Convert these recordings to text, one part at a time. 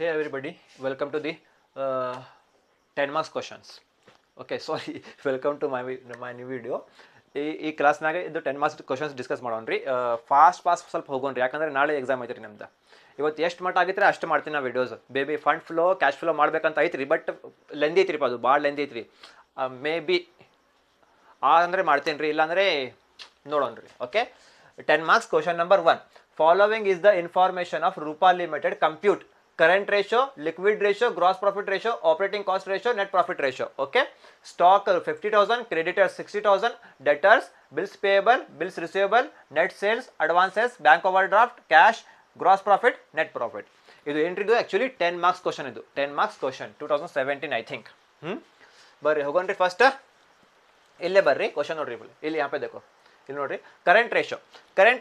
Hey everybody, welcome to the 10 marks questions. Okay, sorry, welcome to my new video. ಈ ಕ್ಲಾಸ್ನಾಗ ಇದು 10 marks questions discuss ಮಾಡೋಣ್ರಿ. Fast ಸ್ವಲ್ಪ ಹೋಗೋಣ್ರಿ, ಯಾಕಂದ್ರೆ ನಾಳೆ exam ಐತ್ರಿ ನಮ್ದು. ಇವತ್ತು ಎಷ್ಟು ಮಟ್ಟ ಆಗಿದ್ರೆ ಅಷ್ಟು ಮಾಡ್ತೀನಿ ನಾ videos. Baby fund flow cash flow ಮಾಡ್ಬೇಕಂತ ಐತ್ರಿ, ಬಟ್ ಲೆಂದಿ ಐತ್ರಿಪ್ಪ, ಅದು ಭಾಳ ಲೆಂದಿ ಐತ್ರಿ. ಮೇ ಬಿ ಅಂದರೆ ಮಾಡ್ತೀನಿ ರೀ, ಇಲ್ಲಾಂದರೆ ನೋಡೋಣ್ರಿ. Okay, 10 marks question number 1. Following is the information of Rupa Limited. Compute current ratio, liquid ratio, gross profit ratio, operating cost ratio, net profit ratio. Okay, stock 50,000, creditors 60,000, debtors, bills payable, bills receivable, net sales, advances, bank overdraft, cash, gross profit, net profit. ಇದು ಏನ್ರಿದು actually 10 marks question. ಇದು 10 marks question 2017 I think. ಬರ್ರಿ ಹೋಗೋಣ್ರಿ. First ಇಲ್ಲೇ ಬರ್ರಿ, question ನೋಡ್ರಿ, ಇಲ್ಲಿ ಯಾಪೇ ದೇಕೋ, ಇಲ್ಲಿ ನೋಡ್ರಿ. ಕರೆಂಟ್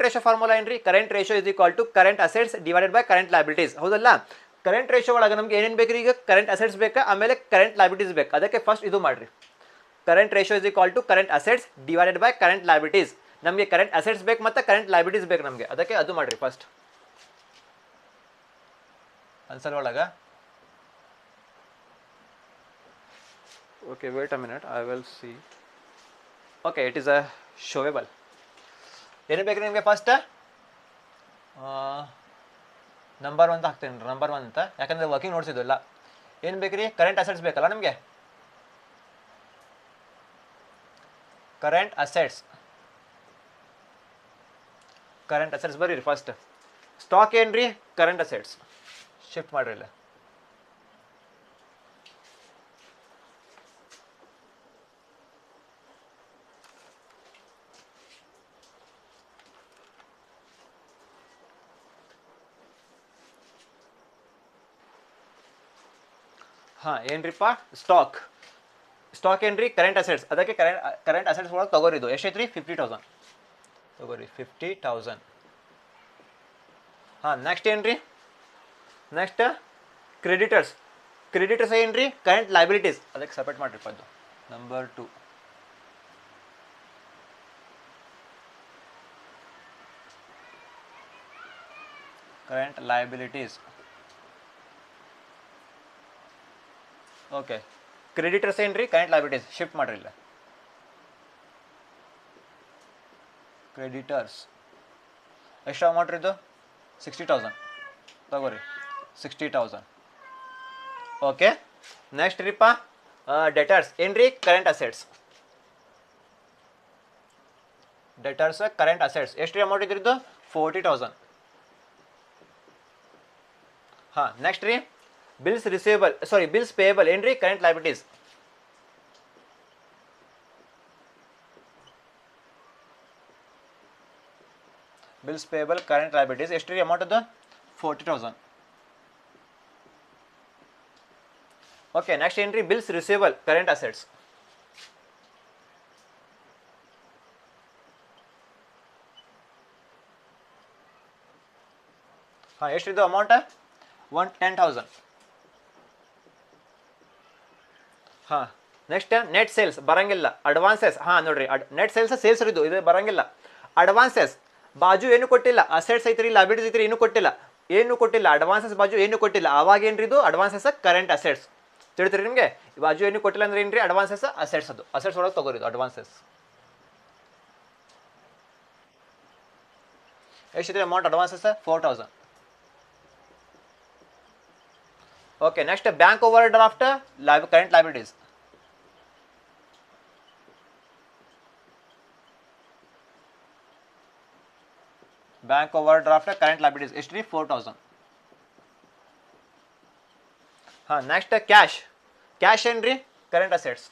ರೇಷೋ ಫಾರ್ಮುಲಾ ಏನ್ರಿ? Current ratio is equal to current assets divided by current liabilities. ಹೌದಲ್ಲ? ಕರೆಂಟ್ ರೇಷೋ ಒಳಗೆ ನಮ್ಗೆ ಏನೇನು ಬೇಕ್ರಿ? ಈಗ ಕರೆಂಟ್ ಅಸೆಟ್ಸ್ ಬೇಕಾ, ಆಮೇಲೆ ಕರೆಂಟ್ ಲಯಬಿಲಿಟೀಸ್ ಬೇಕು. ಅದಕ್ಕೆ ಫಸ್ಟ್ ಇದು ಮಾಡ್ರಿ. Current ratio is equal to current assets divided by current liabilities. ನಮಗೆ ಕರೆಂಟ್ ಅಸೆಟ್ಸ್ ಬೇಕು ಮತ್ತು ಕರೆಂಟ್ ಲಯಬಿಲಿಟೀಸ್ ಬೇಕು ನಮಗೆ, ಅದಕ್ಕೆ ಅದು ಮಾಡ್ರಿ ಫಸ್ಟ್. ಆನ್ಸರ್ ಒಳಗೆ okay, wait a minute, I will see. Okay, it is a showable. ಏನು ಬೇಕು ನಿಮಗೆ? ಫಸ್ಟ್ ನಂಬರ್ 1 ಹಾಕ್ತೀನಿ, ನಂಬರ್ 1 ಅಂತ, ಯಾಕಂದರೆ ವರ್ಕಿಂಗ್ ನೋಟ್ಸ್ ಇದಲ್ಲ. ಏನು ಬೇಕ್ರಿ? ಕರೆಂಟ್ ಅಸೆಟ್ಸ್ ಬೇಕಲ್ಲ ನಮಗೆ. ಕರೆಂಟ್ ಅಸೆಟ್ಸ್ ಬರೀರಿ ಫಸ್ಟ್. ಸ್ಟಾಕ್ ಏನ್ರಿ? Current assets. ಶಿಫ್ಟ್ ಮಾಡ್ರಿ ಇಲ್ಲ. ಹಾಂ, ಏನ್ರಿಪ್ಪ? ಸ್ಟಾಕ್ ಏನ್ರಿ? Current assets. ಅದಕ್ಕೆ ಕರೆಂಟ್ ಅಸೆಟ್ಸ್ ಒಳಗೆ ತಗೋರಿದು ಎಷ್ಟೈತ್ರಿ? 50,000 ತಗೋರಿ, 50,000. ಹಾಂ, ನೆಕ್ಸ್ಟ್ ಏನ್ರಿ? ನೆಕ್ಸ್ಟ್ ಕ್ರೆಡಿಟರ್ಸ್ ಏನ್ರಿ? Current liabilities. ಅದಕ್ಕೆ ಸಪ್ರೇಟ್ ಮಾಡಿರಿಪ್ಪ, ಅದು number 2. Current liabilities. Okay, creditors ಏನ್ರಿ? Current liabilities. ಶಿಫ್ಟ್ ಮಾಡ್ರಿ ಇಲ್ಲ. ಕ್ರೆಡಿಟರ್ಸ್ ಎಷ್ಟು ಅಮೌಂಟ್ ಇದು? 60,000 ತಗೋರಿ, 60,000. ಓಕೆ, ನೆಕ್ಸ್ಟ್ ರೀಪ್ಪ ಡೆಟರ್ಸ್ ಏನ್ರಿ? Current assets. Debtors current assets ಎಷ್ಟು ರೀ ಅಮೌಂಟ್ ಇದ್ರಿದ್ದು? 40,000. ಹಾಂ, ನೆಕ್ಸ್ಟ್ ರೀ ಬಿಲ್ಸ್ ಪೇಯಬಲ್ ಏನ್ರಿ? Current liabilities. Bills payable current liabilities ಎಷ್ಟು ರೀ ಅಮೌಂಟ್ ಅದು? 40,000. ಓಕೆ, ನೆಕ್ಸ್ಟ್ ಏನ್ರಿ? Bills receivable current assets. ಹಾಂ, ಎಷ್ಟಿದು ಅಮೌಂಟ್? 10,000. ಹಾಂ, ನೆಕ್ಸ್ಟ್ ನೆಟ್ ಸೇಲ್ಸ್ ಬರಂಗಿಲ್ಲ. ಅಡ್ವಾನ್ಸಸ್. ಹಾಂ ನೋಡ್ರಿ, ನೆಟ್ ಸೇಲ್ಸ್ ಇದು ಬರಂಗಿಲ್ಲ. ಅಡ್ವಾನ್ಸಸ್ ಬಾಜು ಏನು ಕೊಟ್ಟಿಲ್ಲ. ಅಸೆಟ್ಸ್ ಐತ್ರಿ, ಲಯಬಿಲಿಟೀಸ್ ಐತ್ರಿ, ಏನು ಕೊಟ್ಟಿಲ್ಲ. ಅಡ್ವಾನ್ಸಸ್ ಬಾಜು ಏನು ಕೊಟ್ಟಿಲ್ಲ. ಆವಾಗ ಏನ್ರಿ ಇದು? Advances current assets. ತಿಳಿದ್ರಿ ನಿಮಗೆ? ಬಾಜು ಏನು ಕೊಟ್ಟಿಲ್ಲ ಅಂದ್ರೆ ಏನ್ರಿ? Advances assets. ಅದು ಅಸೆಟ್ಸ್ ಒಳಗೆ ತಗೋರಿದು ಅಡ್ವಾನ್ಸಸ್. ಎಷ್ಟಿದ್ರೆ amount advances? 4,000. Okay, next bank overdraft current liabilities. Bank overdraft current liabilities ಎಷ್ಟು ರೀ? 4,000. ಹಾಂ, ನೆಕ್ಸ್ಟ್ ಕ್ಯಾಶ್ ಏನ್ರಿ? Current assets.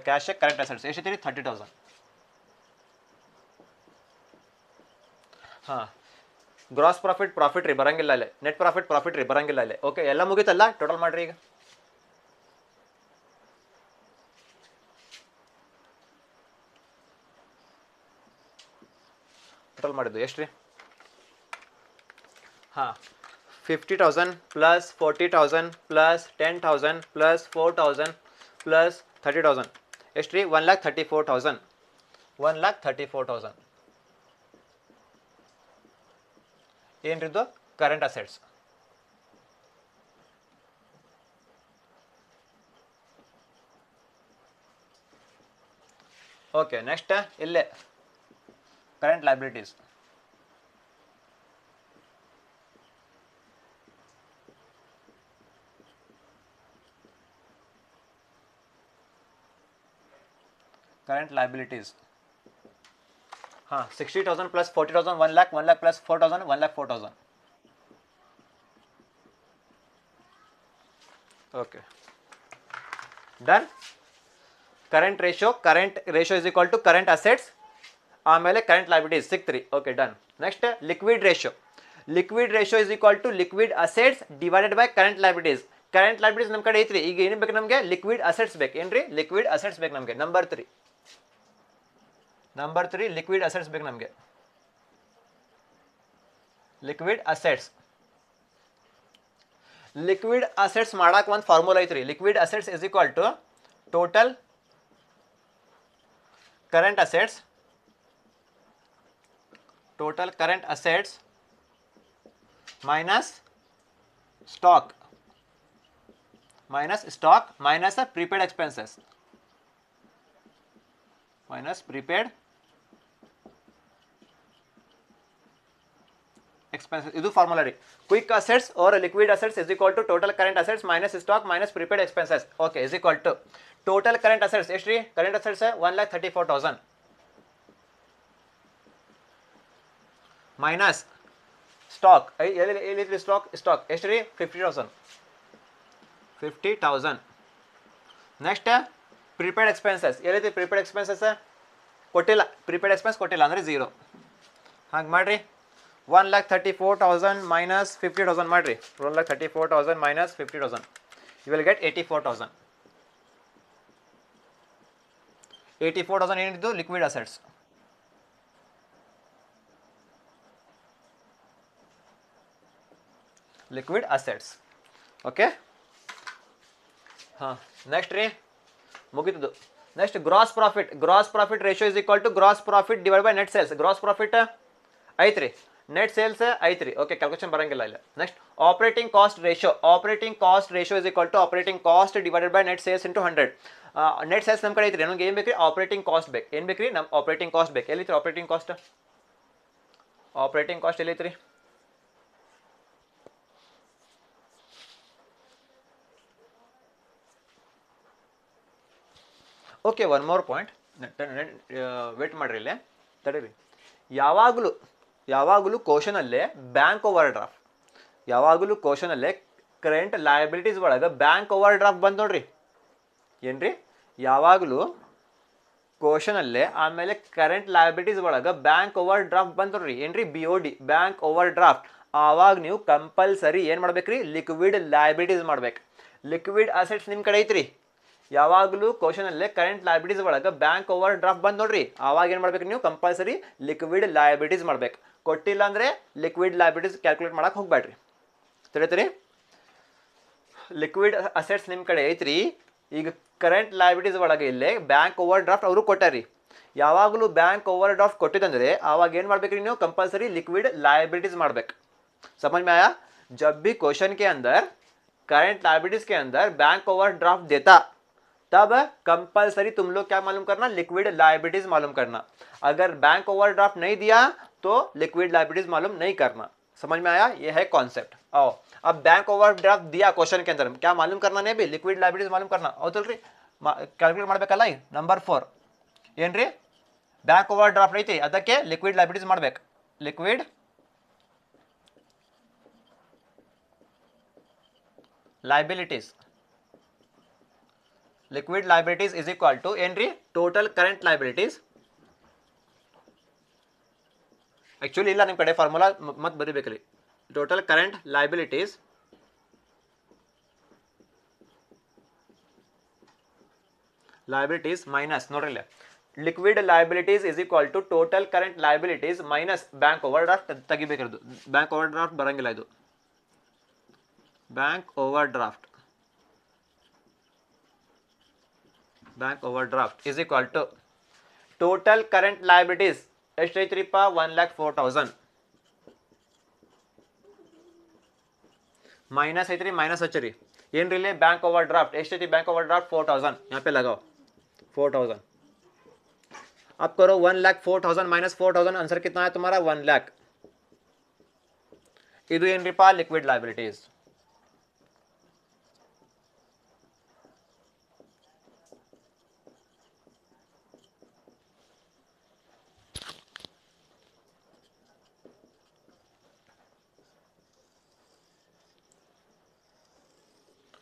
Cash current assets ಎಷ್ಟೈತಿ ರೀ? 30,000. ಹಾಂ, ಗ್ರಾಸ್ ಪ್ರಾಫಿಟ್ ರೀ ಬರಂಗಿಲ್ಲ ಅಲ್ಲೇ. ನೆಟ್ ಪ್ರಾಫಿಟ್ ರೀ ಬರಂಗಿಲ್ಲ ಅಲ್ಲೇ. ಓಕೆ, ಎಲ್ಲ ಮುಗೀತಲ್ಲ? ಟೋಟಲ್ ಮಾಡ್ರಿ ಈಗ. ಟೋಟಲ್ ಮಾಡಿದ್ದು ಎಷ್ಟು ರೀ? ಹಾಂ, 50,000 ಪ್ಲಸ್ 40,000 ಪ್ಲಸ್ 10,000 ಪ್ಲಸ್ 4,000 ಪ್ಲಸ್ 30,000 ಎಷ್ಟು ರೀ? 1,34,000. 1,34,000 ಏನ್ರಿದ್ದು? Current assets. ಓಕೆ, ನೆಕ್ಸ್ಟ್ ಇಲ್ಲೇ ಕರೆಂಟ್ ಲೈಬಿಲಿಟೀಸ್. current liabilities. हाँ, 60,000 plus 40,000 1 lakh, 1 lakh plus 4,000 1 lakh 4,000. Okay, done. Current ratio is equal to current assets ಆಮೇಲೆ current liabilities ಸಿಕ್ತ್ರಿ. Okay, done. Next liquid ratio is equal to liquid assets divided by current liabilities. current liabilities ನಮ್ಮ ಕಡೆ ಐತ್ರಿ. ಈಗ ಏನು ಬೇಕು ನಮಗೆ? liquid assets ಬೇಕು. ಏನ್ರಿ? liquid assets ಬೇಕು ನಮಗೆ. ನಂಬರ್ 3 liquid assets ಬೇಕು ನಮಗೆ. liquid assets ಮಾಡಾಕ ಒಂದು ಫಾರ್ಮುಲಾ ಐತ್ರಿ. liquid assets is equal to total current assets minus stock minus prepaid expenses ಇದು ಫಾರ್ಮುಲಾ ರೀ. Quick assets are liquid assets is equal to total current assets minus stock minus prepaid expenses. Okay, is equal to total current assets ಎಷ್ಟು ರೀ? Current assets 1,34,000 minus stock ಎಲ್ಲಿ stock ಎಷ್ಟು ರೀ? 50,000. Next prepaid expenses ಎಲ್ಲಿದೆ? Prepaid expenses ಕೊಟ್ಟಿಲ್ಲ. Prepaid expense ಕೊಟ್ಟಿಲ್ಲ ಅಂದರೆ 0. ಹಾಗೆ ಮಾಡಿರಿ. 1,34,000 minus 50,000 ಮಾಡ್ರಿ. 1,34,000 minus 50,000 you will get 84,000. 84,000 ಏನಿದ್ದು? Liquid assets. ಓಕೆ, ಹಾಂ. ನೆಕ್ಸ್ಟ್ ರೀ ಮುಗಿತದು. Next gross profit ratio is equal to gross profit divide by net sales. Gross profit ಐತ್ರಿ, ನೆಟ್ ಸೇಲ್ಸ್ ಐತ್ರಿ. ಓಕೆ, ಕ್ಯಾಲ್ಕುಲೇಷನ್ ಬರಂಗಿಲ್ಲ ಇಲ್ಲ. Next operating cost ratio is equal to operating cost divided by net sales into 100. Net sales ನಮ್ಮ ಕಡೆ ಐತ್ರಿ. ನಮ್ಗೆ ಏನು ಬೇಕ್ರಿ? ಆಪರೇಟಿಂಗ್ ಕಾಸ್ಟ್ ಬೇಕು. ಏನು ಬೇಕ್ರಿ? ನಮ್ಮ ಆಪರೇಟಿಂಗ್ ಕಾಸ್ಟ್ ಬೇಕು. ಎಲ್ಲಿತ್ರಿ ಆಪರೇಟಿಂಗ್ ಕಾಸ್ಟ್ ಎಲ್ಲೈತ್ರಿ? Okay, one more point. Wait ಮಾಡಿರಿ ಇಲ್ಲೇ, ತಡೀರಿ. ಯಾವಾಗಲೂ ಕ್ವಶನಲ್ಲೇ bank overdraft, current liabilities ಒಳಗೆ ಬ್ಯಾಂಕ್ ಓವರ್ ಡ್ರಾಫ್ಟ್ ಬಂದು ನೋಡ್ರಿ. ಏನ್ರಿ? ಯಾವಾಗಲೂ ಕ್ವಶನಲ್ಲೇ ಆಮೇಲೆ ಕರೆಂಟ್ ಲಯಬಿಲಿಟೀಸ್ ಒಳಗೆ ಬ್ಯಾಂಕ್ ಓವರ್ ಡ್ರಾಫ್ಟ್ ಬಂದು ನೋಡ್ರಿ. ಏನ್ರಿ? BOD, bank overdraft. ಆವಾಗ ನೀವು ಕಂಪಲ್ಸರಿ ಏನು ಮಾಡ್ಬೇಕ್ರಿ? ಲಿಕ್ವಿಡ್ ಲಯಬಿಲಿಟೀಸ್ ಮಾಡ್ಬೇಕು. ಲಿಕ್ವಿಡ್ ಅಸೆಟ್ಸ್ ನಿಮ್ಮ ಕಡೆ ಐತ್ರಿ. ಯಾವಾಗಲೂ ಕ್ವಶನಲ್ಲೇ ಕರೆಂಟ್ ಲಯಬಿಲಿಟೀಸ್ ಒಳಗೆ ಬ್ಯಾಂಕ್ ಓವರ್ ಡ್ರಾಫ್ಟ್ ಬಂದು ನೋಡ್ರಿ. ಆವಾಗ ಏನು ಮಾಡ್ಬೇಕು? ನೀವು ಕಂಪಲ್ಸರಿ ಲಿಕ್ವಿಡ್ ಲಯಬಿಲಿಟೀಸ್ ಮಾಡ್ಬೇಕು. ಕೊಟ್ಟಿಲ್ಲ ಅಂದರೆ ಲಿಕ್ವಿಡ್ ಲಯಬಿಲಿಟೀಸ್ ಕ್ಯಾಲ್ಕುಲೇಟ್ ಮಾಡಕ್ಕೆ ಹೋಗ್ಬೇಡ್ರಿ. ತಿಳಿತ್ರಿ? ಲಿಕ್ವಿಡ್ ಅಸೆಟ್ಸ್ ನಿಮ್ಮ ಕಡೆ ಐತ್ರಿ. ಈಗ ಕರೆಂಟ್ ಲಯಬಿಲಿಟೀಸ್ ಒಳಗೆ ಇಲ್ಲೇ ಬ್ಯಾಂಕ್ ಓವರ್ ಡ್ರಾಫ್ಟ್ ಅವರು ಕೊಟ್ಟಾರಿ. ಯಾವಾಗಲೂ ಬ್ಯಾಂಕ್ ಓವರ್ ಡ್ರಾಫ್ಟ್ ಕೊಟ್ಟಿದ್ದಂದ್ರೆ ಆವಾಗ ಏನು ಮಾಡ್ಬೇಕ್ರಿ? ನೀವು ಕಂಪಲ್ಸರಿ लिक्विड लायबिलिटीज ಮಾಡ್ಬೇಕು. समझ में आया? जब भी क्वेश्चन के अंदर करंट लायबिलिटीज के अंदर बैंक ओवरड्राफ्ट देता तब कंपल्सरी तुम लोग क्या मालूम करना? लिक्विड लायबिलिटीज मालूम करना. अगर बैंक ओवरड्राफ्ट नहीं दिया तो लिक्विड लायबिलिटीज मालूम नहीं करना. समझ में आया? ये है कॉन्सेप्ट. आओ अब बैंक ओवरड्राफ्ट दिया क्वेश्चन के अंदर क्या मालूम करना? नहीं भी लिक्विड लायबिलिटीज मालूम करना. ಹೌದಲ್ರಿ? ಕ್ಯಾಲ್ಕುಲೇಟ್ ಮಾಡಬೇಕಲ್ಲ. ನಂಬರ್ 4 ಏನ್ರಿ? ಬ್ಯಾಂಕ್ ಓವರ್ ಡ್ರಾಫ್ಟ್ ಐತಿ, ಅದಕ್ಕೆ ಲಿಕ್ವಿಡ್ ಲಯಬಿಲಿಟೀಸ್ ಮಾಡ್ಬೇಕು. Liquid liabilities is equal to ಏನ್ರಿ? Total current liabilities. ಆಕ್ಚುಲಿ ಇಲ್ಲ, ನಿಮ್ಮ ಕಡೆ ಫಾರ್ಮುಲಾ ಮತ್ತೆ ಬರೀಬೇಕ್ರಿ. ಟೋಟಲ್ ಕರೆಂಟ್ ಲಯಬಿಲಿಟೀಸ್ ಮೈನಸ್ ನೋಡ್ರಿ ಇಲ್ಲ, liquid liabilities is equal to total current liabilities minus bank overdraft ತೆಗಿಬೇಕಿರೋದು. ಬ್ಯಾಂಕ್ ಓವರ್ ಡ್ರಾಫ್ಟ್ ಬರಂಗಿಲ್ಲ ಇದು. Bank overdraft is equal to total current liabilities ಎಷ್ಟೈತ್ರಿಪ್ಪ? 1,04,000 माइनस है माइनस अच्छी ಏನ್ ರೀ ಬ್ಯಾಂಕ್ ಓವರ್ ಡ್ರಾಫ್ಟ್ ಎಷ್ಟೈತಿ ಬ್ಯಾಂಕ್ ಓವರ್ ಡ್ರಾಫ್ಟ್ 4000 यहाँ पे लगाओ 4000 अब करो 1,04,000 माइनस 4,000 आंसर कितना है तुम्हारा 1 लाख ಇದು ಏನ್ರಿಪ್ಪ ಲಿಕ್ವಿಡ್ ಲಯಬಿಲಿಟೀಸ್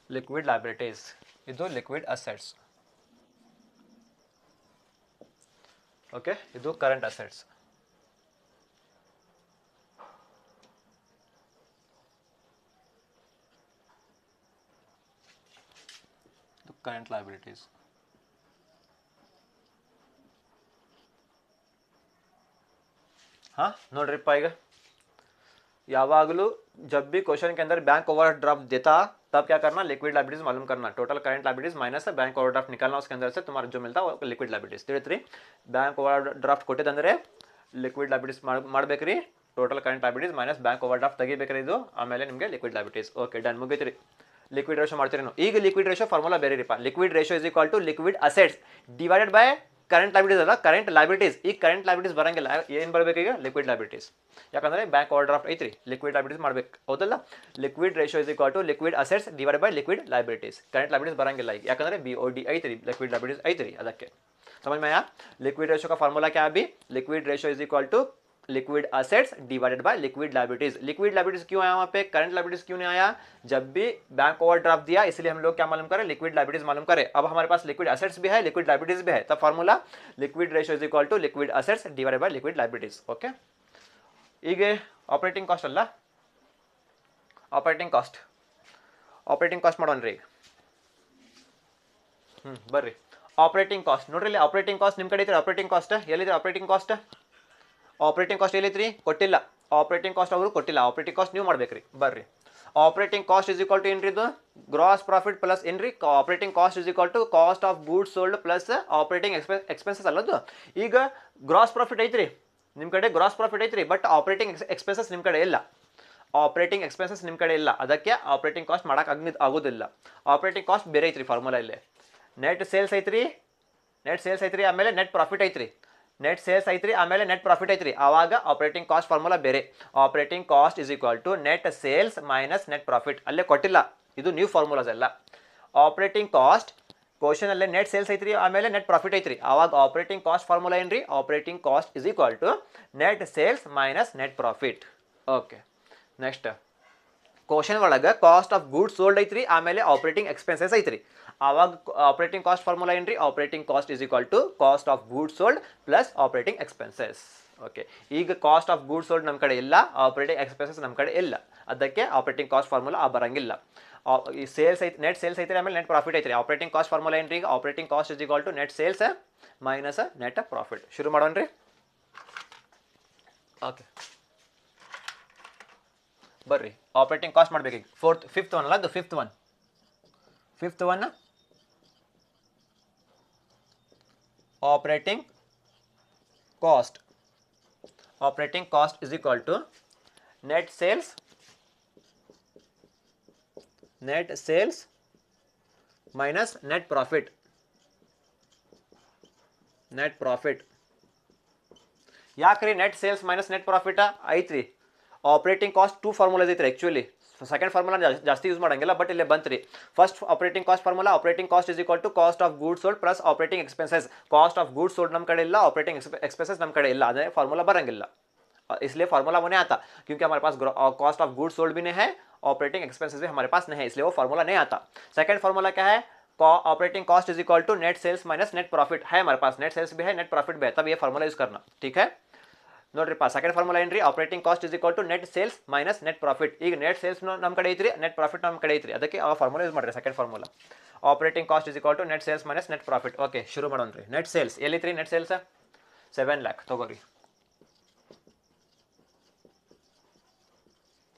liquid liabilities ಇದು liquid assets ಓಕೆ ಇದು current assets ಇದು current liabilities हाँ ನೋಡ್ರಿಪ್ಪ ಈಗ यावागलू जब भी क्वेश्चन के अंदर बैंक ओवरड्राफ्ट देता तब क्या करना लिक्विड लायबिलिटीज मालूम करना total current liabilities minus bank overdraft निकालना उसके अंदर से तुम्हारा जो मिलता है लिक्विड लायबिलिटीज ತಿಳಿತ್ರಿ बैंक ओवरड्राफ्ट ಕೊಟ್ಟಿದಂದ್ರೆ लिक्विड लायबिलिटीज ಮಾಡಬೇಕ್ರಿ total current liabilities minus bank overdraft ತೆಗಿಬೇಕ್ರಿ ಇದು ಆಮೇಲೆ ನಿಮಗೆ लिक्विड लायबिलिटीज ಓಕೆ ಡನ್ ಮುಗಿತ್ರಿ लिक्विड रेशो ಮಾಡ್ತೀರಿ ನೀವು ಈಗ लिक्विड रेशो ಫಾರ್ಮುಲಾ ಬೇರೆ ರೀಪ liquid ratio is equal to liquid assets divided by current liabilities ಅಲ್ಲ करंट लायबिलिटीज ಈ करंट लायबिलिटीज ಬರಂಗಿಲ್ಲ ಏನು ಬರಬೇಕು ಈಗ लिक्विड लायबिलिटीज ಯಾಕಂದ್ರೆ ಬ್ಯಾಂಕ್ ಓವರ್ಡ್ರಾಫ್ಟ್ ಐತ್ರಿ लिक्विड लायबिलिटीज ಮಾಡಬೇಕು ಹೌದಲ್ಲ liquid ratio is equal to liquid assets divided by liquid liabilities current liabilities ಬರಂಗಿಲ್ಲ ಈಗ ಯಾಕಂದ್ರೆ BOD ಐತ್ರಿ लिक्विड लायबिलिटीज ಐತ್ರಿ ಅದಕ್ಕೆ समझ में आया लिक्विड रेशो का फार्मूला क्या है अभी liquid ratio is equal to liquid assets divided by liquid liabilities liquid liabilities क्यों आया वहां पे करंट लायबिलिटीज क्यों नहीं आया जब भी बैंक ओवरड्राफ्ट दिया इसलिए हम लोग क्या मालूम करें लिक्विड लायबिलिटीज मालूम करें अब हमारे पास लिक्विड असेट्स भी है लिक्विड लायबिलिटीज भी है तब formula liquid ratio is equal to liquid assets divided by liquid liabilities okay ಈಗ ಆಪರೇಟಿಂಗ್ ಕಾಸ್ಟ್ ಅಲ್ಲ ಆಪರೇಟಿಂಗ್ ಕಾಸ್ಟ್ ಮಾಡೋಣ್ರಿ ಬರ್ರಿ ಆಪರೇಟಿಂಗ್ ಕಾಸ್ಟ್ ನೋಡ್ರಿ ಇಲ್ಲಿ ಆಪರೇಟಿಂಗ್ ಕಾಸ್ಟ್ ನಿಮ್ಮ ಕಡೆ ಐತ್ರಿ ಆಪರೇಟಿಂಗ್ ಕಾಸ್ಟ್ ಎಲ್ಲಿದೆ ಆಪರೇಟಿಂಗ್ ಕಾಸ್ಟ್ ಎಲ್ಲಿತ್ರಿ ಕೊಟ್ಟಿಲ್ಲ ಆಪರೇಟಿಂಗ್ ಕಾಸ್ಟ್ ಅವರು ಕೊಟ್ಟಿಲ್ಲ ಆಪರೇಟಿಂಗ್ ಕಾಸ್ಟ್ ನೀವು ಮಾಡ್ಬೇಕ್ರಿ ಬರ್ರಿ operating cost is equal to ಏನ್ರಿ ಇದು ಗ್ರಾಸ್ ಪ್ರಾಫಿಟ್ ಪ್ಲಸ್ ಏನ್ರಿ operating cost is equal to cost of goods sold plus operating expenses ಅಲ್ಲದು ಈಗ ಗ್ರಾಸ್ ಪ್ರಾಫಿಟ್ ಐತ್ರಿ ನಿಮ್ಮ ಕಡೆ ಗ್ರಾಸ್ ಪ್ರಾಫಿಟ್ ಐತ್ರಿ ಬಟ್ ಆಪರೇಟಿಂಗ್ ಎಕ್ಸ್ಪೆನ್ಸಸ್ ನಿಮ್ಮ ಕಡೆ ಇಲ್ಲ ಆಪರೇಟಿಂಗ್ ಎಕ್ಸ್ಪೆನ್ಸಸ್ ನಿಮ್ಮ ಕಡೆ ಇಲ್ಲ ಅದಕ್ಕೆ ಆಪರೇಟಿಂಗ್ ಕಾಸ್ಟ್ ಮಾಡೋಕೆ ಆಗೋದಿಲ್ಲ ಆಪರೇಟಿಂಗ್ ಕಾಸ್ಟ್ ಬೇರೆ ಐತ್ರಿ ಫಾರ್ಮುಲಾ ಇಲ್ಲಿ ನೆಟ್ ಸೇಲ್ಸ್ ಐತ್ರಿ ಆಮೇಲೆ ನೆಟ್ ಪ್ರಾಫಿಟ್ ಐತ್ರಿ ನೆಟ್ ಸೇಲ್ಸ್ ಐತ್ರಿ ಆಮೇಲೆ ನೆಟ್ ಪ್ರಾಫಿಟ್ ಐತ್ರಿ ಆವಾಗ ಆಪರೇಟಿಂಗ್ ಕಾಸ್ಟ್ ಫಾರ್ಮುಲಾ ಬೇರೆ operating cost is equal to net sales minus net profit ಅಲ್ಲೇ ಕೊಟ್ಟಿಲ್ಲ ಇದು ನ್ಯೂ ಫಾರ್ಮುಲಾಸ್ ಎಲ್ಲ ಆಪರೇಟಿಂಗ್ ಕಾಸ್ಟ್ ಕ್ವಶನ್ ಅಲ್ಲೇ ನೆಟ್ ಸೇಲ್ಸ್ ಐತ್ರಿ ಆಮೇಲೆ ನೆಟ್ ಪ್ರಾಫಿಟ್ ಐತ್ರಿ ಆವಾಗ ಆಪರೇಟಿಂಗ್ ಕಾಸ್ಟ್ ಫಾರ್ಮುಲಾ ಏನ್ರಿ operating cost is equal to net sales minus net profit okay next question ಒಳಗೆ ಕಾಸ್ಟ್ ಆಫ್ ಗೂಡ್ಸ್ ಸೋಲ್ಡ್ ಐತ್ರಿ ಆಮೇಲೆ ಆಪರೇಟಿಂಗ್ ಎಕ್ಸ್ಪೆನ್ಸಸ್ ಐತ್ರಿ ಆವಾಗ ಆಪರೇಟಿಂಗ್ ಕಾಸ್ಟ್ ಫಾರ್ಮುಲಾ ಏನ್ರಿ operating cost is equal to cost of goods sold plus operating expenses okay ಈಗ cost of goods sold ನಮ್ಮ ಕಡೆ ಇಲ್ಲ ಆಪರೇಟಿಂಗ್ ಎಕ್ಸ್ಪೆನ್ಸಸ್ ನಮ್ಮ ಕಡೆ ಇಲ್ಲ ಅದಕ್ಕೆ ಆಪರೇಟಿಂಗ್ ಕಾಸ್ಟ್ ಫಾರ್ಮುಲಾ ಬರಂಗಿಲ್ಲ ಈ ಸೇಲ್ಸ್ ಐತಿ ನೆಟ್ ಸೇಲ್ಸ್ ಐತ್ರಿ ಆಮೇಲೆ ನೆಟ್ ಪ್ರಾಫಿಟ್ ಐತ್ರಿ ಆಪರೇಟಿಂಗ್ ಕಾಸ್ಟ್ ಫಾರ್ಮುಲಾ ಏನ್ರಿ ಈಗ operating cost is equal to net sales minus net profit ಶುರು ಮಾಡೋಣ್ರಿ ಓಕೆ ಬರ್ರಿ ಆಪರೇಟಿಂಗ್ ಕಾಸ್ಟ್ ಮಾಡ್ಬೇಕು ಫಿಫ್ತ್ ಒನ್ ಅಲ್ಲ ಅದು fifth one operating cost is equal to net sales minus net profit ಯಾಕ್ರಿ net sales minus net profit ಐತ್ರಿ operating cost two formulas ಐತ್ರಿ actually second formula ಜಾಸ್ತಿ ಯೂಸ್ ಮಾಡಂಗಿಲ್ಲ ಬಟ್ ಇಲ್ಲೇ ಬಂತ್ರಿ first operating cost formula operating cost is equal to cost of goods sold plus operating expenses cost of goods sold ನಮ್ಮ ಕಡೆ ಇಲ್ಲ ಆಪरेटिंग expenses ನಮ್ಮ ಕಡೆ ಇಲ್ಲ ಅದೇ ಫಾರ್ಮುಲಾ ಬರಂಗಿಲ್ಲ इसलिए फार्मूला वो नहीं आता क्योंकि हमारे पास कॉस्ट ऑफ गुड्स सोल्ड भी नहीं है ऑपरेटिंग एक्सपेंसेस भी हमारे पास नहीं है इसलिए वो फार्मूला नहीं आता सेकंड फार्मूला क्या है operating cost is equal to net sales minus net profit है हमारे पास नेट सेल्स भी है नेट प्रॉफिट भी है तब ये फार्मूला यूज करना ठीक है ನೋಡ್ರಿ ಸೆಕೆಂಡ್ ಫಾರ್ಮುಲಾ ಏನ್ರಿ operating cost is equal to net sales minus net profit ಈಗ ನೆಟ್ ಸೇಲ್ಸ್ ನಮ್ಮ ಕಡೆ ಐತ್ರಿ ನೆಟ್ ಪ್ರಾಫಿಟ್ ನಮ್ಮ ಕಡೆ ಐತ್ರಿ ಅದಕ್ಕೆ ಆ ಫಾರ್ಮುಲಾ ಯೂಸ್ ಮಾಡ್ರಿ second formula operating cost is equal to net sales minus net profit okay ಶುರು ಮಾಡೋಣ್ರಿ ನೆಟ್ ಸೇಲ್ಸ್ ಎಲ್ಲಿತ್ರಿ ನೆಟ್ ಸೇಲ್ಸ್ 7 लाख ತಗೋರಿ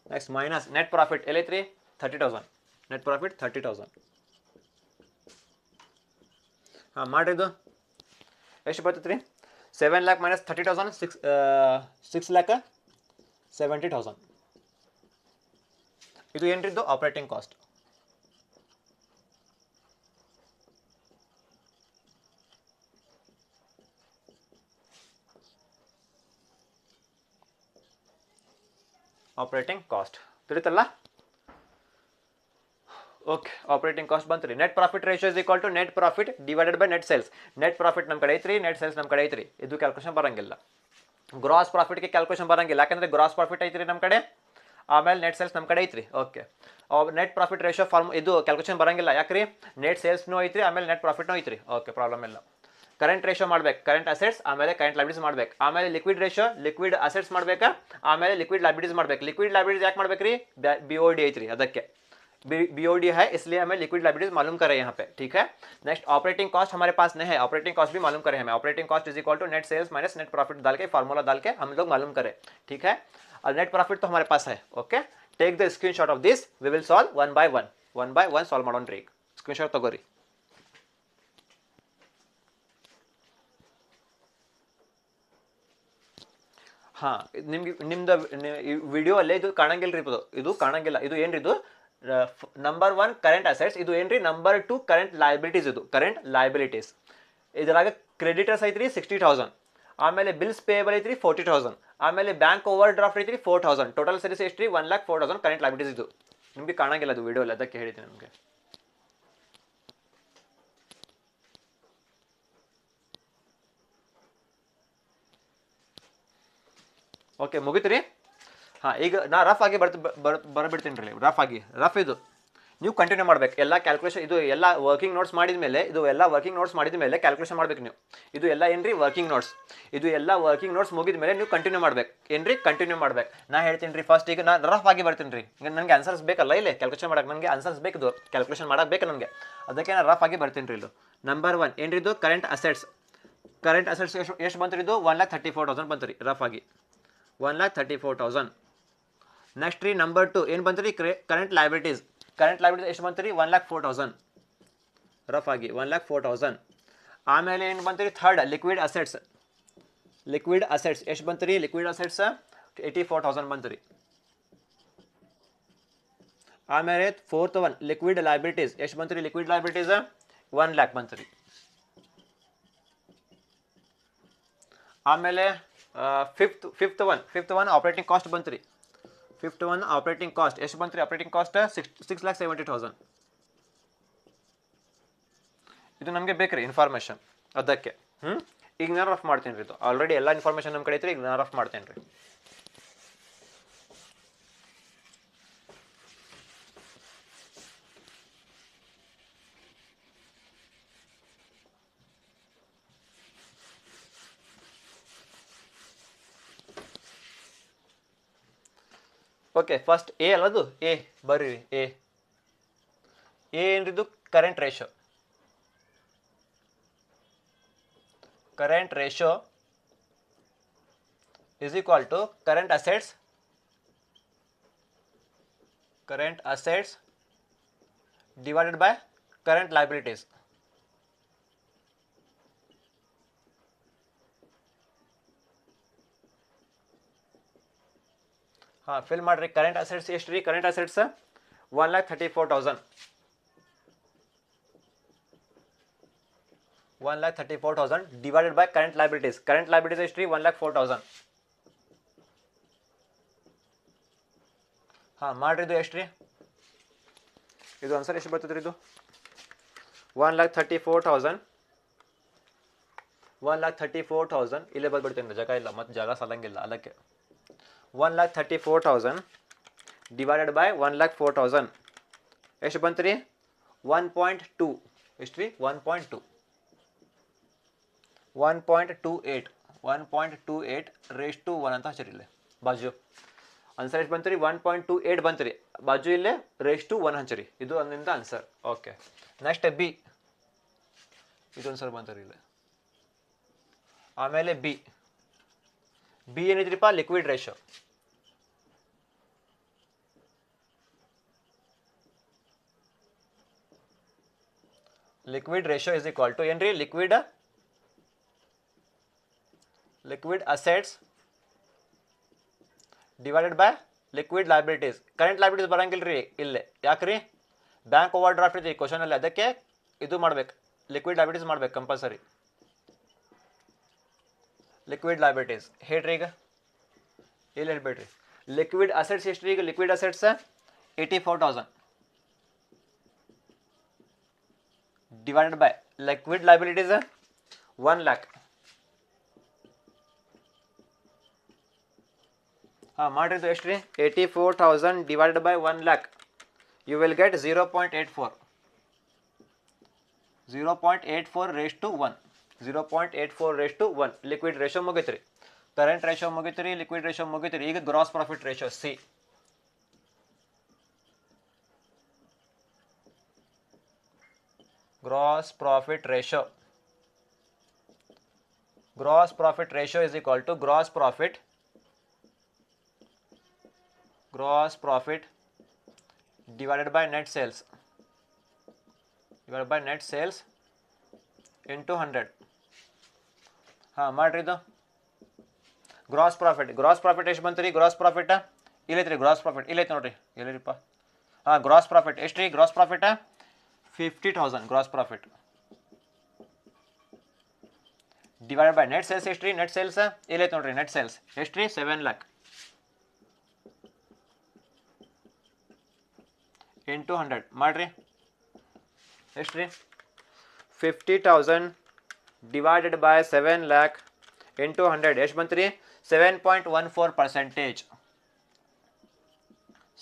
ನೆಕ್ಸ್ಟ್ ಮೈನಸ್ ನೆಟ್ ಪ್ರಾಫಿಟ್ ಎಲ್ಲಿತ್ರಿ 30,000 ನೆಟ್ ಪ್ರಾಫಿಟ್ 30,000 ಹಾಂ ಮಾಡಿದ್ದು ಎಷ್ಟು ಬರ್ತೈತ್ರಿ 7 लाख minus 30,000 6 lakh 70,000 ಇದು ಏನ್ರಿದ್ದು ಆಪರೇಟಿಂಗ್ ಕಾಸ್ಟ್. ಆಪರೇಟಿಂಗ್ ಕಾಸ್ಟ್ ತಿಳಿತಲ್ಲ. ಓಕೆ, ಆಪರೇಟಿಂಗ್ ಕಾಸ್ಟ್ ಬಂತ್ರಿ. Net profit ratio is equal to net profit divided by net sales. Net profit ನಮ್ಮ ಕಡೆ ಐತ್ರಿ, ನೆಟ್ ಸೇಲ್ಸ್ ನಮ್ಮ ಕಡೆ ಐತ್ರಿ. ಇದು ಕ್ಯಾಲ್ಕುಲೇಷನ್ ಬರಂಗಿಲ್ಲ. ಗ್ರಾಸ್ ಪ್ರಾಫಿಟ್ಗೆ ಕ್ಯಾಲ್ಕುಲೇಷನ್ ಬರಂಗಿಲ್ಲ, ಯಾಕಂದ್ರೆ ಗ್ರಾಸ್ ಪ್ರಾಫಿಟ್ ಐತ್ರಿ ನಮ್ಮ ಕಡೆ, ಆಮೇಲೆ ನೆಟ್ ಸೇಲ್ಸ್ ನಮ್ಮ ಕಡೆ ಐತ್ರಿ. Okay, net profit ratio form ಇದು ಕ್ಯಾಲ್ಕುಲೇಷನ್ ಬರಂಗಿಲ್ಲ, ಯಾಕ್ರಿ ನೆಟ್ ಸೇಲ್ಸ್ನೂ ಐತ್ರಿ, ಆಮೇಲೆ ನೆಟ್ ಪ್ರಾಫಿಟ್ನೂ ಐತ್ರಿ. ಓಕೆ, ಪ್ರಾಬ್ಲಮ್ ಇಲ್ಲ. ಕರೆಂಟ್ ರೇಷಿಯೋ ಮಾಡ್ಬೇಕು, ಕರೆಂಟ್ ಅಸೆಟ್ಸ್ ಆಮೇಲೆ ಕರೆಂಟ್ ಲೈಬಿಲಿಟೀಸ್ ಮಾಡ್ಬೇಕು, ಆಮೇಲೆ ಲಿಕ್ವಿಡ್ ರೇಷಿಯೋ ಲಿಕ್ವಿಡ್ ಅಸೆಟ್ಸ್ ಮಾಡ್ಬೇಕಾ, ಆಮೇಲೆ ಲಿಕ್ವಿಡ್ ಲೈಬಿಲಿಟೀಸ್ ಮಾಡ್ಬೇಕು. ಲಿಕ್ವಿಡ್ ಲೈಬಿಲಿಟೀಸ್ ಯಾಕೆ ಮಾಡ್ಬೇಕ್ರಿ, BOD ಐತ್ರಿ, ಅದಕ್ಕೆ BOD है, इसलिए हमें लिक्विड लाइबिलिटीज मालूम करें यहाँ पे. ठीक है, नेक्स्ट ऑपरेटिंग कॉस्ट हमारे पास नहीं है, ऑपरेटिंग कॉस्ट भी मालूम करें हमें. Operating cost is equal to net sales minus net profit डाल के फार्मूला डाल के हम लोग मालूम करें. ठीक है, और नेट प्रॉफिट तो हमारे पास है. Okay, take the screenshot of this, we will solve one by one solve ಮಾಡೋಣ ರೀ. ಸ್ಕ್ರೀನ್ಶಾಟ್ ತಗೋರಿ. ಹಾಂ, ನಿಮ್ದು ವಿಡಿಯೋ ಅಲ್ಲೇ ಇದು ಕಾಣಂಗಿಲ್ಲ ರೀ, ಇದು ಕಾಣಂಗಿಲ್ಲ. ಇದು ಏನ್ರಿ, ಇದು ನಂಬರ್ 1 ಕರೆಂಟ್ ಅಸೆಟ್ಸ್, ಇದು ಏನ್ರಿ ನಂಬರ್ 2 ಕರೆಂಟ್ ಲಯಬಿಲಿಟೀಸ್. ಇದು ಕರೆಂಟ್ ಲಯಬಿಲಿಟೀಸ್. ಇದ್ರಾಗ ಕ್ರೆಡಿಟರ್ಸ್ ಐತ್ರಿ 60,000, ಆಮೇಲೆ ಬಿಲ್ಸ್ ಪೇಯಬಲ್ ಐತ್ರಿ 40,000, ಆಮೇಲೆ ಬ್ಯಾಂಕ್ ಓವರ್ ಡ್ರಾಫ್ಟ್ ಐತ್ರಿ 4,000. ಟೋಟಲ್ ಸೇರಿಸಿ ಎಷ್ಟ್ರಿ 1,04,000 ಕರೆಂಟ್ ಲಯಬಿಲಿಟೀಸ್. ಇದು ನಿಮಗೆ ಕಾಣಂಗಿಲ್ಲ ಅದು ವಿಡಿಯೋ ಅಲ್ಲ, ಅದಕ್ಕೆ ಹೇಳಿದ್ದೀನಿ ನಿಮಗೆ. ಓಕೆ, ಮುಗಿತ್ರಿ. ಹಾಂ, ಈಗ ನಾ ರಫ್ ಆಗಿ ಬರಬಿಡ್ತೀನಿ ರೀ. ರಫ್ ಇದು ನೀವು ಕಂಟಿನ್ಯೂ ಮಾಡ್ಬೇಕು. ಎಲ್ಲ ಕ್ಯಾಲ್ಕುಲೇಷನ್ ಇದು ಎಲ್ಲ ವರ್ಕಿಂಗ್ ನೋಟ್ಸ್ ಮಾಡಿದ ಮೇಲೆ, ಇದು ಎಲ್ಲ ವರ್ಕಿಂಗ್ ನೋಟ್ಸ್ ಮಾಡಿದ ಮೇಲೆ ಕ್ಯಾಲ್ಕುಲೇಷನ್ ಮಾಡ್ಬೇಕು ನೀವು. ಇದು ಎಲ್ಲ ಏನ್ರಿ ವರ್ಕಿಂಗ್ ನೋಟ್ಸ್. ಇದು ಎಲ್ಲ ವರ್ಕಿಂಗ್ ನೋಟ್ಸ್ ಮುಗಿದ ಮೇಲೆ ನೀವು ಕಂಟಿನ್ಯೂ ಮಾಡ್ಬೇಕು. ಏನ್ರಿ ಕಂಟಿನ್ಯೂ ಮಾಡ್ಬೇಕು. ನಾ ಹೇಳ್ತೀನಿ ರೀ, ಫಸ್ಟ್ ಈಗ ನಾನು ರಫ್ ಆಗಿ ಬರ್ತೀನಿ ರೀ. ಈಗ ನನಗೆ ಆನ್ಸರ್ಸ್ ಬೇಕಲ್ಲ, ಇಲ್ಲೇ ಕ್ಯಾಲ್ಕುಲೇಷನ್ ಮಾಡಕ್ಕೆ ನನಗೆ ಆನ್ಸರ್ಸ್ ಬೇಕು, ಇದು ಕ್ಯಾಲ್ಕುಲೇಷನ್ ಮಾಡಕ್ಕೆ ಬೇಕು ನನಗೆ. ಅದಕ್ಕೆ ನಾನು ರಫ್ ಆಗಿ ಬರ್ತೀನಿ ರೀ. ಇದು ನಂಬರ್ 1 ಏನ್ರಿ, ಇದು ಕರೆಂಟ್ ಅಸೆಟ್ಸ್. ಕರೆಂಟ್ ಅಸೆಟ್ಸ್ ಎಷ್ಟು ಬಂತು, ಇದು 1,34,000 ಬಂತು ರೀ ರಫ್ ಆಗಿ, 1,34,000. ನೆಕ್ಸ್ಟ್ ರೀ ನಂಬರ್ 2 ಏನು ಬಂತು ರೀ, ಕರೆಂಟ್ ಲಯಬಿಲಿಟೀಸ್. ಕರೆಂಟ್ ಲಯಬಿಲಿಟೀಸ್ ಎಷ್ಟು ಬಂತು ರೀ, 1,04,000 ರಫ್ ಆಗಿ, 1,04,000. ಆಮೇಲೆ ಏನು ಬಂತು ರೀ, third liquid assets. Liquid assets ಎಷ್ಟು ಬಂತು ರೀ, ಲಿಕ್ವಿಡ್ ಅಸೆಟ್ಸ್ 84,000 ಬಂತು ರೀ. ಆಮೇಲೆ ಫೋರ್ತ್ 1 ಲಿಕ್ವಿಡ್ ಲಯಬಿಲಿಟೀಸ್ ಎಷ್ಟು ಬಂತು ರೀ, ಲಿಕ್ವಿಡ್ ಲಯಬಿಲಿಟೀಸ್ 1,00,000 ಬಂತು ರೀ. ಆಮೇಲೆ ಫಿಫ್ತ್ ಒನ್ ಆಪರೇಟಿಂಗ್ ಕಾಸ್ಟ್ ಬಂತು ರೀ. ಫಿಫ್ತ್ ಒನ್ ಆಪರೇಟಿಂಗ್ ಕಾಸ್ಟ್ ಎಷ್ಟು ಬಂತು ರೀ, ಆಪರೇಟಿಂಗ್ ಕಾಸ್ಟ್ 6,70,000. ಇದು ನಮಗೆ ಬೇಕು ರೀ ಇನ್ಫಾರ್ಮೇಷನ್, ಅದಕ್ಕೆ. ಈಗ ನಾನು ರಫ್ ಮಾಡ್ತೀನಿ ರೀ. ಇದು ಆಲ್ರೆಡಿ ಎಲ್ಲ ಇನ್ಫಾರ್ಮೇಷನ್ ನಮ್ಮ ಕಡೆ ಐತ್ರಿ, ಈಗ ನಾನು ರಫ್ ಮಾಡ್ತೇನೆ ರೀ. ಓಕೆ, ಫಸ್ಟ್ ಎ ಅಲ್ಲದು, ಎ ಬರ್ರಿ. ಎ ಏನ್ರಿದು, current ratio. Current ratio is equal to current assets divided by current liabilities. हाँ, फिल ಮಾಡ್ರಿ. ಕರೆಂಟ್ ಅಸೆಟ್ಸ್ ಎಷ್ಟು ರೀ, current assets 1,34,000. 1,34,000 divided by current liabilities. Current liabilities ಎಷ್ಟು ರೀ, 1,04,000. ಹಾಂ, ಮಾಡ್ರಿ. ಇದು ಎಷ್ಟು ರೀ, ಇದು ಆನ್ಸರ್ ಎಷ್ಟು ಬರ್ತದೆ ರೀ, ಇದು 1,34,000. 1,34,000 ಇಲ್ಲೇ ಬಂದ್ಬಿಡ್ತೀನಿ, ಜಾಗ ಇಲ್ಲ, ಮತ್ತು ಜಾಗ ಸಾಲಂಗಿಲ್ಲ, ಅದಕ್ಕೆ 1,34,000 ಡಿವೈಡೆಡ್ ಬೈ 1,04,000 ಎಷ್ಟು ಬಂತು ರೀ, 1.2. ಎಷ್ಟು ರೀ, 1.2. 1.28. 1.28 ರೇಸ್ ಟು 1 ಅಂತ ಹಚ್ಚಿರಿ ಇಲ್ಲೇ ಬಾಜು. ಆನ್ಸರ್ ಎಷ್ಟು ಬಂತು ರೀ, 1.28 ಬಂತು ರೀ ಬಾಜು, ಇಲ್ಲೇ ರೇಸ್ ಟು 1 ಹಚ್ಚಿರಿ. ಇದು ಒಂದಿಂದ ಆನ್ಸರ್. Okay, next B. ಇದು ಆನ್ಸರ್ ಬಂತು ರೀ ಇಲ್ಲೇ. ಆಮೇಲೆ ಬಿ ಏನಿದ್ರಿಪ್ಪ, liquid ratio. Liquid ratio is equal to ಏನ್ರಿ, liquid assets divided by liquid liabilities. Current liabilities ಬರಂಗಿಲ್ಲ ರೀ ಇಲ್ಲೇ, ಯಾಕ್ರಿ ಬ್ಯಾಂಕ್ ಓವರ್ ಡ್ರಾಫ್ಟ್ ಇದೆ ಈ ಕ್ವಶನಲ್ಲಿ, ಅದಕ್ಕೆ ಇದು ಮಾಡ್ಬೇಕು, ಲಿಕ್ವಿಡ್ ಲೈಬಿಲಿಟೀಸ್ ಮಾಡ್ಬೇಕು ಕಂಪಲ್ಸರಿ. ಲಿಕ್ವಿಡ್ ಲೈಬಿಲಿಟೀಸ್ ಹೇಳ್ರಿ ಈಗ, ಇಲ್ಲಿ ಹೇಳ್ಬೇಡ್ರಿ. ಲಿಕ್ವಿಡ್ ಅಸೆಟ್ಸ್ ಎಷ್ಟು ಈಗ? Liquid assets 84,000 divided by liquid liabilities 1 lakh. ಮಾಡ್ರಿ ಇದು ಎಷ್ಟು ರೀ? 84,000 divided by 1 lakh. You will get 0.84. 0.84 raised to 1. 0.84 raised to 1. Liquid ratio ಮುಗಿತ್ರಿ, ಕರೆಂಟ್ ರೇಷಿಯೋ ಮುಗಿತ್ರಿ, ಲಿಕ್ವಿಡ್ ರೇಷಿಯೋ ಮುಗಿತ್ರಿ. ಈಗ gross profit ratio C. Gross profit ratio. Gross profit ratio is equal to gross profit divided by net sales into 100. ಮಾಡ್ರಿ ಇದು gross profit ಎಷ್ಟು ಬಂತು ರೀ? Gross profit ಇಲ್ಲೈತ್ರಿ, ಗ್ರಾಸ್ ಪ್ರಾಫಿಟ್ ಇಲ್ಲೈತೆ ನೋಡ್ರಿ, ಎಲ್ಲಿರಿಪ್ಪ? ಗ್ರಾಸ್ ಪ್ರಾಫಿಟ್ ಎಷ್ಟು ರೀ? Gross profit 50,000 gross profit divided by net sales ಎಷ್ಟು ರೀ? ನೆಟ್ ಸೇಲ್ಸ್ ಇಲ್ಲೈತೆ ನೋಡ್ರಿ, ನೆಟ್ ಸೇಲ್ಸ್ ಎಷ್ಟು ರೀ? 7 lakh ಇಂಟು 100 ಮಾಡ್ರಿ ಎಷ್ಟು ರೀ? 50,000 ಡಿವೈಡೆಡ್ ಬೈ 7 lakh ಇಂಟು 100 ಎಷ್ಟು ಬಂತು ರೀ? 7.14%.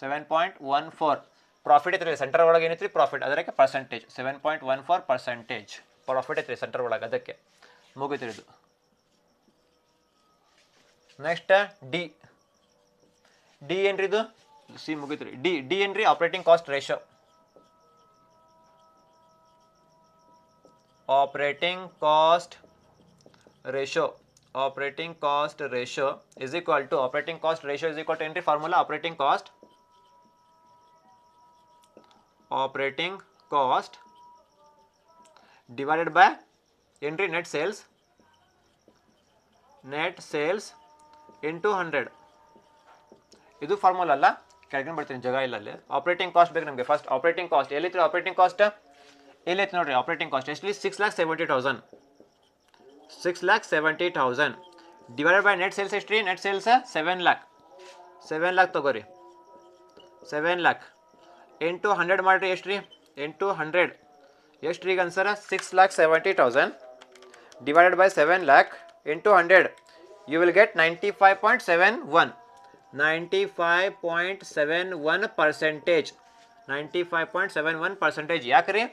7.14 ಪ್ರಾಫಿಟ್ ಐತ್ರಿ ಸೆಂಟರ್ ಒಳಗೆ, ಏನೈತ್ರಿ ಪ್ರಾಫಿಟ್, ಅದಕ್ಕೆ ಪರ್ಸೆಂಟೇಜ್ 7.14% ಪ್ರಾಫಿಟ್ ಐತ್ರಿ ಸೆಂಟರ್ ಒಳಗೆ, ಅದಕ್ಕೆ ಮುಗಿತ್ರಿ ಇದು. ನೆಕ್ಸ್ಟ್ ಡಿ ಏನ್ರಿ ಇದು? ಸಿ ಮುಗಿತ್ರಿ. ಡಿ ಏನ್ರಿ? Operating cost ratio. Operating cost ratio is equal to ಏನ್ರಿ formula? Operating cost divided by ಏನ್ರಿ? Net sales into 100. ಇದು ಫಾರ್ಮುಲಾ ಅಲ್ಲ, ಕೆಳಗಿನ ಬರ್ತೀನಿ, ಜಾಗ ಇಲ್ಲ ಅಲ್ಲಿ. ಆಪರೇಟಿಂಗ್ ಕಾಸ್ಟ್ ಬೇಕು ನಮಗೆ. ಫಸ್ಟ್ ಆಪರೇಟಿಂಗ್ ಕಾಸ್ಟ್ ಎಲ್ಲಿತ್ತು? ಆಪರೇಟಿಂಗ್ ಕಾಸ್ಟ್ ಎಲ್ಲೈತೆ ನೋಡ್ರಿ. ಆಪರೇಟಿಂಗ್ ಕಾಸ್ಟ್ ಎಷ್ಟು? 6,70,000 ಡಿವೈಡೆಡ್ ಬೈ ನೆಟ್ ಸೇಲ್ಸ್ ಎಷ್ಟು ರೀ? ನೆಟ್ ಸೇಲ್ಸ್ 7 lakh ತಗೋರಿ. 7 lakh ಇಂಟು 100 ಮಾಡಿರಿ ಎಷ್ಟು ರೀ? ಇಂಟು 100 ಎಷ್ಟು ರೀ? ಈಗ answer 6,70,000 divided by 7 lakh into 100. You will get 95.71. 95.71%. 95.71%. ಯಾಕ್ರಿ?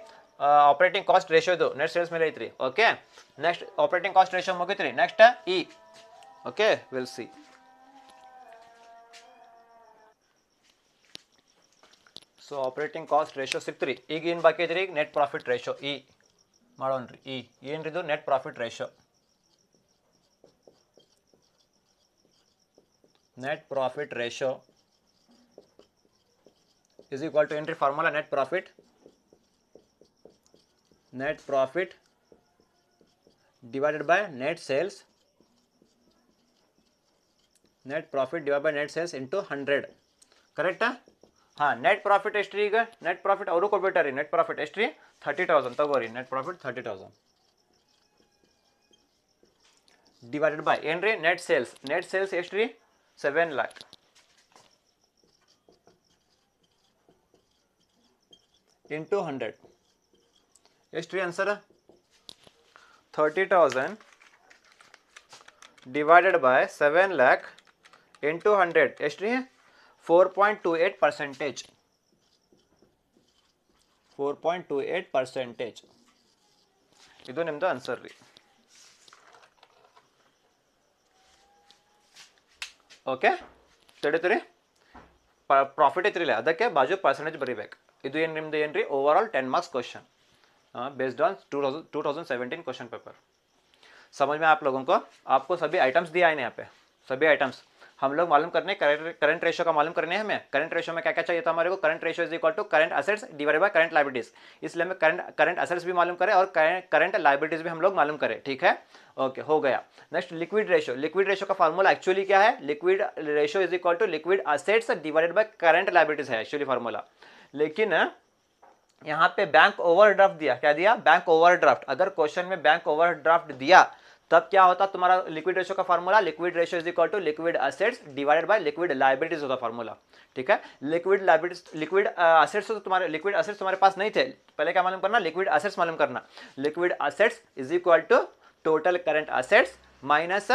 ಆಪರೇಟಿಂಗ್ ಕಾಸ್ಟ್ ರೇಷಿಯೋದು ನೆಟ್ ಸೇಲ್ಸ್ ಮೇಲೆ ಐತ್ರಿ. Okay, next operating cost ratio ಮುಗಿತ್ರಿ. Next E. Okay, will see. So operating cost ratio ಸಿಕ್ತ್ರಿ. ಈಗ ಏನು ಬಾಕಿ ಐತ್ರಿ? ಈಗ ನೆಟ್ ಪ್ರಾಫಿಟ್ ರೇಷಿಯೋ ಇ ಮಾಡೋಣ್ರಿ. ಏನ್ರಿ ಇದು? Net profit ratio. Net profit ratio is equal to entry formula net profit divided by net sales into 100. ಕರೆಕ್ಟಾ? ನೆಟ್ ಪ್ರಾಫಿಟ್ ಎಷ್ಟು ರೀ? ಈಗ ನೆಟ್ ಪ್ರಾಫಿಟ್ ಅವರು ಕೊಟ್ಬಿಟ್ಟಾರಿ. ನೆಟ್ ಪ್ರಾಫಿಟ್ ಎಷ್ಟು ರೀ? 30,000 ತಗೋರಿ. ನೆಟ್ ಪ್ರಾಫಿಟ್ 30,000 ಡಿವೈಡೆಡ್ ಬೈ ಏನ್ರಿ? ನೆಟ್ ಸೇಲ್ಸ್ ಎಷ್ಟು ರೀ? 7 lakh ಇಂಟು 100 ಎಷ್ಟು ರೀ answer? 30,000 divided by 7 lakh into 100 ಎಷ್ಟು ರೀ? 4.28%. 4.28%. ಇದು ನಿಮ್ಮದು ಆನ್ಸರ್ ರೀ. ಓಕೆ, ತಿಳಿತು ರೀ? ಪ್ರಾಫಿಟ್ ಐತ್ರಿ, ಅದಕ್ಕೆ ಬಾಜು ಪರ್ಸೆಂಟೇಜ್ ಬರೀಬೇಕು. ಇದು ಏನು ನಿಮ್ದು ಏನು ರೀ? Over all 10 marks question based on 2017 question paper. समझ में आप लोगों को? आपको सभी आइटम्स दिया है यहाँ पे, सभी आइटम्स हम लोग मालूम करने करंट रेशियो का मालूम करने हमें करंट रेशियो में क्या क्या चाहिए था हमारे को current ratio is equal to current assets divided by current liabilities इसलिए हमें करंट असेट्स भी मालूम करें और करंट लायबिलिटीज भी हम लोग मालूम करें ठीक है ओके हो गया नेक्स्ट लिक्विड रेशियो का फार्मूला एक्चुअली क्या है liquid ratio is equal to liquid assets divided by current liabilities है एक्चुअली फार्मूला लेकिन यहाँ पे बैंक ओवरड्राफ्ट दिया क्या दिया बैंक ओवरड्राफ्ट अगर क्वेश्चन में बैंक ओवरड्राफ्ट दिया तब क्या होता तुम्हारा लिक्विड रेशियो का formula liquid ratio is equal to liquid assets divided by liquid liabilities होता फार्मूला ठीक है लिक्विड असेट्स तो तुम्हारे लिक्विड असेट्स तुम्हारे पास नहीं थे पहले क्या मालूम करना लिक्विड असेट्स मालूम करना liquid assets is equal to total current assets minus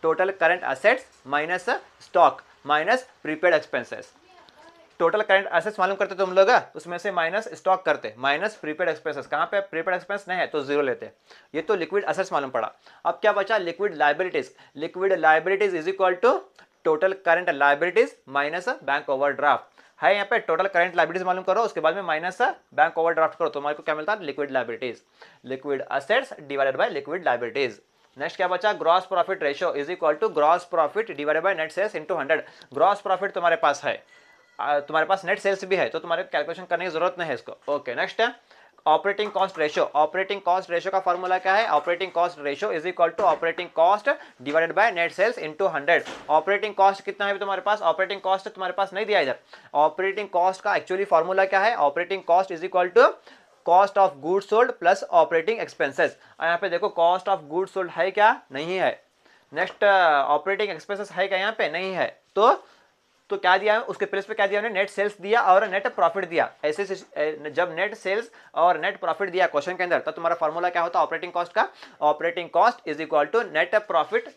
total current assets minus stock minus prepaid expenses total current assets मालूम करते तुम लोग उसमें से माइनस स्टॉक करते माइनस प्रीपेड एक्सपेंसेस कहाँ पे प्रीपेड एक्सपेंस नहीं है तो जीरो लेते ये तो लिक्विड एसेट्स मालूम पड़ा अब क्या बचा liquid liabilities is equal to total current liabilities minus bank overdraft है यहाँ पे टोटल करंट लायबिलिटीज मालूम करो उसके बाद में माइनस बैंक ओवरड्राफ्ट करो तुम्हारे को क्या मिलता है liquid liabilities liquid assets divided by liquid liabilities next क्या बचा gross profit ratio is equal to gross profit divided by net sales into 100 gross profit तुम्हारे पास है तुम्हारे पास नेट सेल्स भी है तो तुम्हारे कैलकुलेशन करने की जरूरत नहीं है इसको ओके नेक्स्ट है ऑपरेटिंग कॉस्ट रेशियो का फॉर्मूला क्या है operating cost ratio is equal to operating cost divided by net sales into 100 operating cost कितना है तुम्हारे पास ऑपरेटिंग कॉस्ट तुम्हारे पास नहीं दिया इधर ऑपरेटिंग कॉस्ट का एक्चुअली फॉर्मूला क्या है operating cost is equal to cost of goods sold plus operating expenses यहाँ पे देखो कॉस्ट ऑफ गुड्स सोल्ड है क्या नहीं है नेक्स्ट ऑपरेटिंग एक्सपेंसेस है क्या यहाँ पे नहीं है तो क्या दिया है उसके प्लेस पे क्या दिया नेट सेल्स दिया और नेट प्रॉफिट दिया ऐसे जब नेट सेल्स और नेट प्रॉफिट दिया क्वेश्चन के अंदर तो तुम्हारा फॉर्मूला क्या होता है ऑपरेटिंग कॉस्ट का operating cost is equal to net profit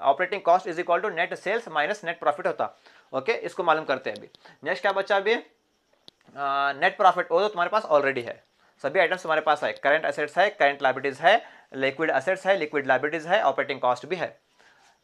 operating cost is equal to net sales minus net profit होता ओके इसको मालूम करते हैं अभी नेक्स्ट क्या बचा अभी नेट प्रॉफिट वो तो तुम्हारे पास ऑलरेडी है सभी आइटम्स तुम्हारे पास है करंट एसेट्स है करंट लायबिलिटीज है लिक्विड एसेट्स है लिक्विड लायबिलिटीज है ऑपरेटिंग कॉस्ट भी है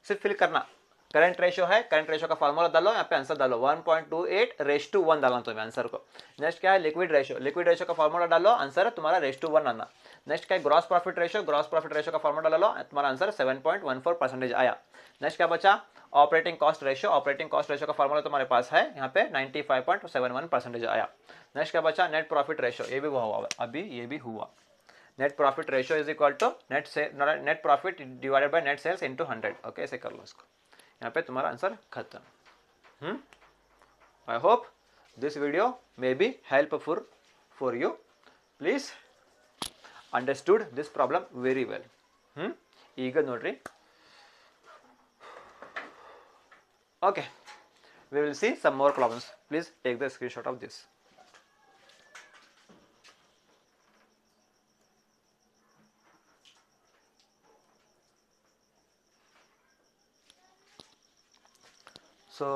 सिर्फ फिल करना करंट रेशियो है करंट रेशियो का फॉर्मूला डालो यहाँ पे आंसर डालो 1.28:1 डालना तुम्हें आंसर को नेक्स्ट क्या है लिक्विड रेशियो का फॉर्मूला डालो आंसर तुम्हारा 1 आना नेक्स्ट क्या है ग्रॉस प्रॉफिट रेशियो का फॉर्मूला डालो तुम्हारा आंसर 7.14% आया नेक्स्ट क्या बचा ऑपरेटिंग कॉस्ट रेशियो का फॉर्मूला तुम्हारे पास है यहाँ पे 95.71% आया नेक्स्ट क्या बचा नेट प्रॉफिट रेशियो ये भी हुआ अभी ये भी हुआ net profit ratio is equal to net profit divided by net sales into 100 okay ऐसे कर लो इसको यहाँ पे तुम्हारा आंसर खत्म I hope this video may be helpful for you please understood this problem very well ಈಗ ನೋಡ್ರಿ okay we will see some more problems please take the screenshot of this so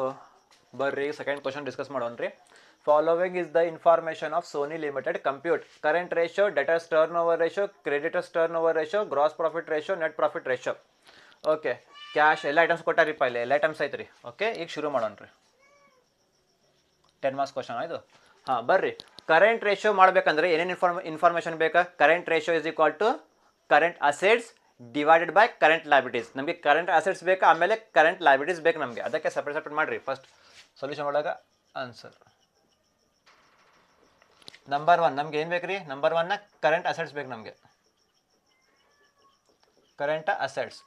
ಬರ್ರಿ ಸೆಕೆಂಡ್ ಕ್ವಶನ್ ಡಿಸ್ಕಸ್ ಮಾಡೋಣ್ರಿ following is the information of Sony Limited compute current ratio debtors turnover ratio creditors turnover ratio gross profit ratio net profit ratio okay cash ಎಲ್ಲ items ಕೊಟ್ಟಾರಿಪ್ಪ ಇಲ್ಲಿ ಎಲ್ಲ items ಐತ್ರಿ okay ಈಗ ಶುರು ಮಾಡೋಣ್ರಿ 10 marks question ಆಯ್ತು ಹಾಂ ಬರ್ರಿ ಕರೆಂಟ್ ರೇಷಿಯೋ ಮಾಡಬೇಕಂದ್ರೆ ಏನೇನು ಇನ್ಫಾರ್ಮೇಷನ್ ಬೇಕಾ current ratio is equal to current assets divided by current liabilities ನಮಗೆ ಕರೆಂಟ್ ಅಸೆಟ್ಸ್ ಬೇಕಾ ಆಮೇಲೆ ಕರೆಂಟ್ ಲೈಬಿಲಿಟೀಸ್ ಬೇಕು ನಮಗೆ ಅದಕ್ಕೆ ಸಪ್ರೇಟ್ ಮಾಡಿರಿ ಫಸ್ಟ್ ಸೊಲ್ಯೂಷನ್ ಒಳಗೆ ಆನ್ಸರ್ ನಂಬರ್ 1 ನಮ್ಗೆ ಏನು ಬೇಕು ರೀ ನಂಬರ್ 1 ಕರೆಂಟ್ ಅಸೆಟ್ಸ್ ಬೇಕು ನಮಗೆ current assets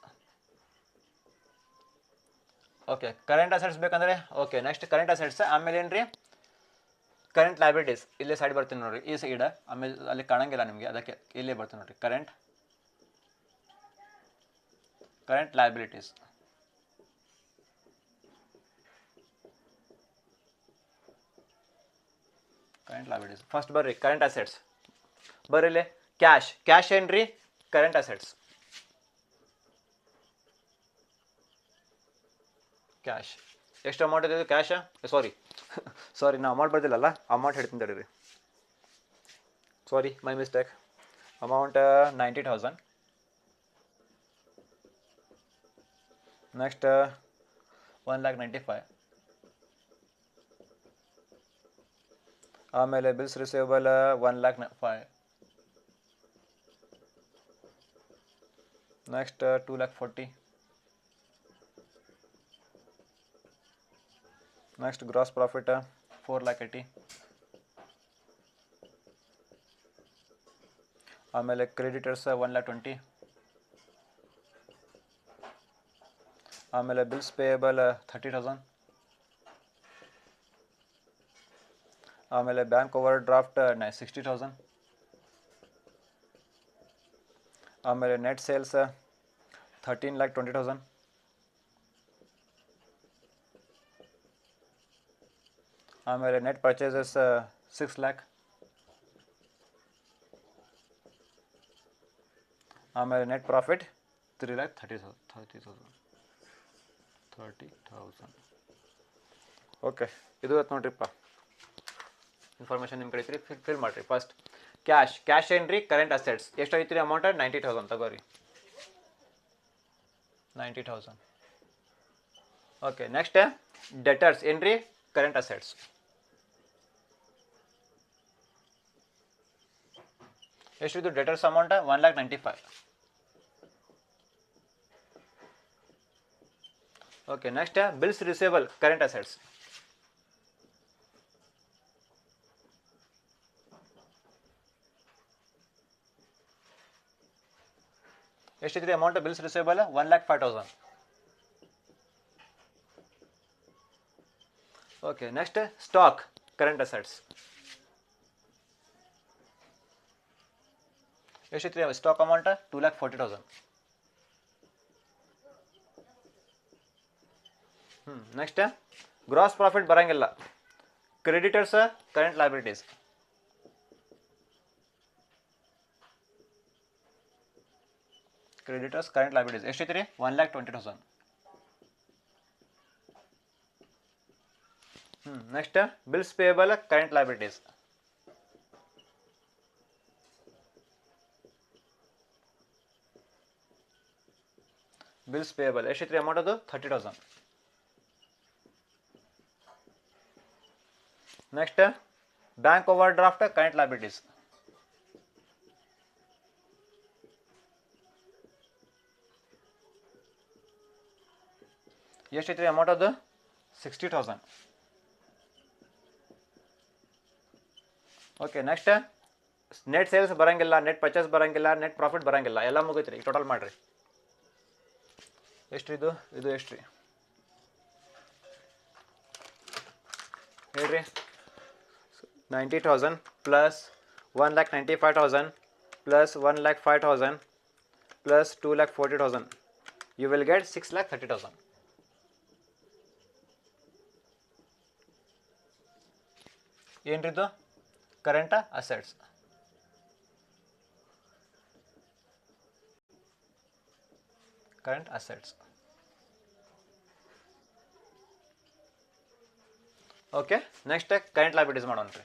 okay current assets ಬೇಕಂದ್ರೆ ಓಕೆ ನೆಕ್ಸ್ಟ್ ಕರೆಂಟ್ ಅಸೆಟ್ಸ್ ಆಮೇಲೆ ಏನು ರೀ ಕರೆಂಟ್ ಲೈಬಿಲಿಟೀಸ್ ಇಲ್ಲೇ ಸೈಡ್ ಬರ್ತೀನಿ ನೋಡಿರಿ ಈ ಸೈಡ್ ಆಮೇಲೆ ಅಲ್ಲಿ ಕಾಣಂಗಿಲ್ಲ ನಿಮಗೆ ಅದಕ್ಕೆ ಇಲ್ಲೇ ಬರ್ತೀನಿ ನೋಡಿರಿ ಕರೆಂಟ್ ಲೈಬಿಲಿಟೀಸ್ ಫಸ್ಟ್ ಬರ್ರಿ ಕರೆಂಟ್ ಅಸೆಟ್ಸ್ ಬರ್ರಿ ಕ್ಯಾಶ್ ಏನ್ರಿ ಕರೆಂಟ್ ಅಸೆಟ್ಸ್ ಕ್ಯಾಶ್ ಎಷ್ಟು ಅಮೌಂಟ್ ಇದೆ ಕ್ಯಾಶ್ ಸಾರಿ ನಾ ಅಮೌಂಟ್ ಬರ್ತಿಲ್ಲಲ್ಲ ಅಮೌಂಟ್ ಹೇಳ್ತೀನಿ ತಡೀರಿ sorry my mistake amount 90,000 next 1,95,000 ಆಮೇಲೆ bills receivable 1,05,000 next 2,40,000 next gross profit 4,80,000. ಆಮೇಲೆ ಕ್ರೆಡಿಟರ್ಸ್ 1,20,000. ಆಮೇಲೆ ಬಿಲ್ಸ್ ಪೇಯಬಲ್ 30,000. ಆಮೇಲೆ ಬ್ಯಾಂಕ್ ಓವರ್ ಡ್ರಾಫ್ಟ್ 60,000. ಆಮೇಲೆ ನೆಟ್ ಸೇಲ್ಸ್ 13,20,000. ಆಮೇಲೆ ನೆಟ್ ಪರ್ಚೇಸಸ್ 6 lakh. ಆಮೇಲೆ ನೆಟ್ ಪ್ರಾಫಿಟ್ 3,30,000. ಓಕೆ, ಇದು ಆಯ್ತು ನೋಡ್ರಿಪ್ಪ. ಇನ್ಫಾರ್ಮೇಷನ್ ನಿಮ್ಮ ಕಡೆ ಐತ್ರಿ, ಫಿಲ್ ಮಾಡಿರಿ. ಫಸ್ಟ್ ಕ್ಯಾಶ್ ಏನ್ರಿ ಕರೆಂಟ್ ಅಸೆಟ್ಸ್ ಎಷ್ಟು ಐತ್ರಿ ಅಮೌಂಟ್ 90,000 ತಗೋರಿ. 90,000. ಓಕೆ, ನೆಕ್ಸ್ಟ್ ಡೆಟರ್ಸ್ ಏನ್ರಿ ಕರೆಂಟ್ ಅಸೆಟ್ಸ್ ಎಷ್ಟಿದ್ದು debtors amount 1,95,000. Okay, next bills receivable current assets ಎಷ್ಟಿದ್ರಿ amount bills receivable 1,05,000. Okay, next stock current assets ಎಷ್ಟಿದ್ರಿ stock amount 2,40,000. Next gross profit ಬರಂಗಿಲ್ಲ. Creditors current liabilities ಎಷ್ಟಿದ್ರಿ 1,20,000. Next bills payable current liabilities ಎಷ್ಟಿದ್ರಿ amount ಅದು 30,000. Next bank overdraft current liabilities ಎಷ್ಟೈತ್ರಿ amount ಅದು 60,000. Okay, next net sales ಬರಂಗಿಲ್ಲ, net purchase ಬರಂಗಿಲ್ಲ, net profit ಬರಂಗಿಲ್ಲ, ಎಲ್ಲ ಮುಗೈತ್ರಿ. ಟೋಟಲ್ ಮಾಡಿರಿ ಎಷ್ಟ್ರಿ ಇದು ಎಷ್ಟ್ರಿ ಹೇಳ್ರಿ. 90,000 plus 1,95,000 plus 1,05,000 plus 2,40,000. You will get 6,30,000. ಏನ್ರಿದು current assets. Okay, next current liabilities ಮಾಡೋಣ್ರಿ.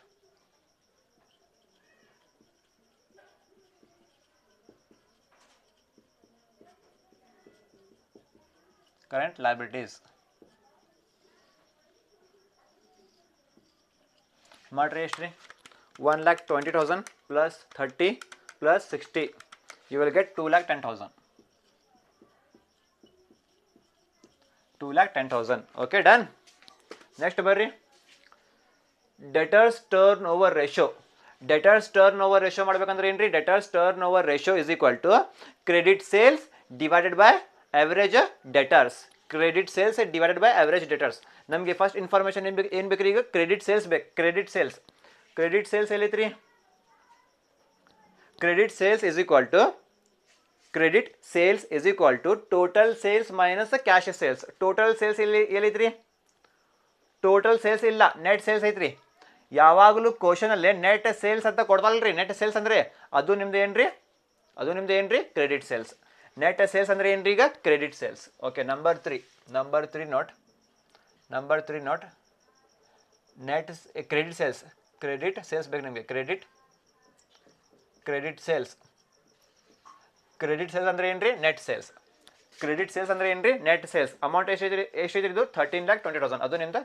ಕರೆಂಟ್ ಲಯಬಿಲಿಟೀಸ್ ಮಾಡ್ರಿ ಎಷ್ಟ್ರಿ 1,20,000 plus 30 plus 60 you will get 2,10,000. 2,10,000. Okay, done. Next ಬರ್ರಿ ಡೆಟರ್ಸ್ ಟರ್ನ್ ಓವರ್ ರೇಷೋ. ಮಾಡ್ಬೇಕಂದ್ರೆ ಏನ್ರಿ debtors turnover ratio is equal to credit sales divided by average debtors. ನಮಗೆ first information ಏನು ಬೇಕ್ರಿ ಈಗ ಕ್ರೆಡಿಟ್ ಸೇಲ್ಸ್ ಬೇಕು. Credit sales ಎಲ್ಲೈತ್ರಿ credit sales is equal to total sales minus cash sales. Total sales ಎಲ್ಲೈತ್ರಿ total sales ಇಲ್ಲ, net sales ಐತ್ರಿ. ಯಾವಾಗಲೂ question ಅಲ್ಲಿ ನೆಟ್ ಸೇಲ್ಸ್ ಅಂತ ಕೊಡ್ಬಲ್ರಿ. ನೆಟ್ ಸೇಲ್ಸ್ ಅಂದ್ರೆ ಅದು ನಿಮ್ದು ಏನ್ರಿ ಕ್ರೆಡಿಟ್ ಸೇಲ್ಸ್. ನೆಟ್ ಸೇಲ್ಸ್ ಅಂದ್ರೆ ಏನ್ರಿ ಈಗ credit sales. Okay, number three note net credit sales ಬೇಕು ನಿಮಗೆ. ಕ್ರೆಡಿಟ್ ಸೇಲ್ಸ್ ಅಂದ್ರೆ ಏನ್ರಿ ನೆಟ್ ಸೇಲ್ಸ್. ಅಮೌಂಟ್ ಎಷ್ಟಿದ್ರಿ ಇದು 13,20,000. ಅದು ನಿಮ್ದು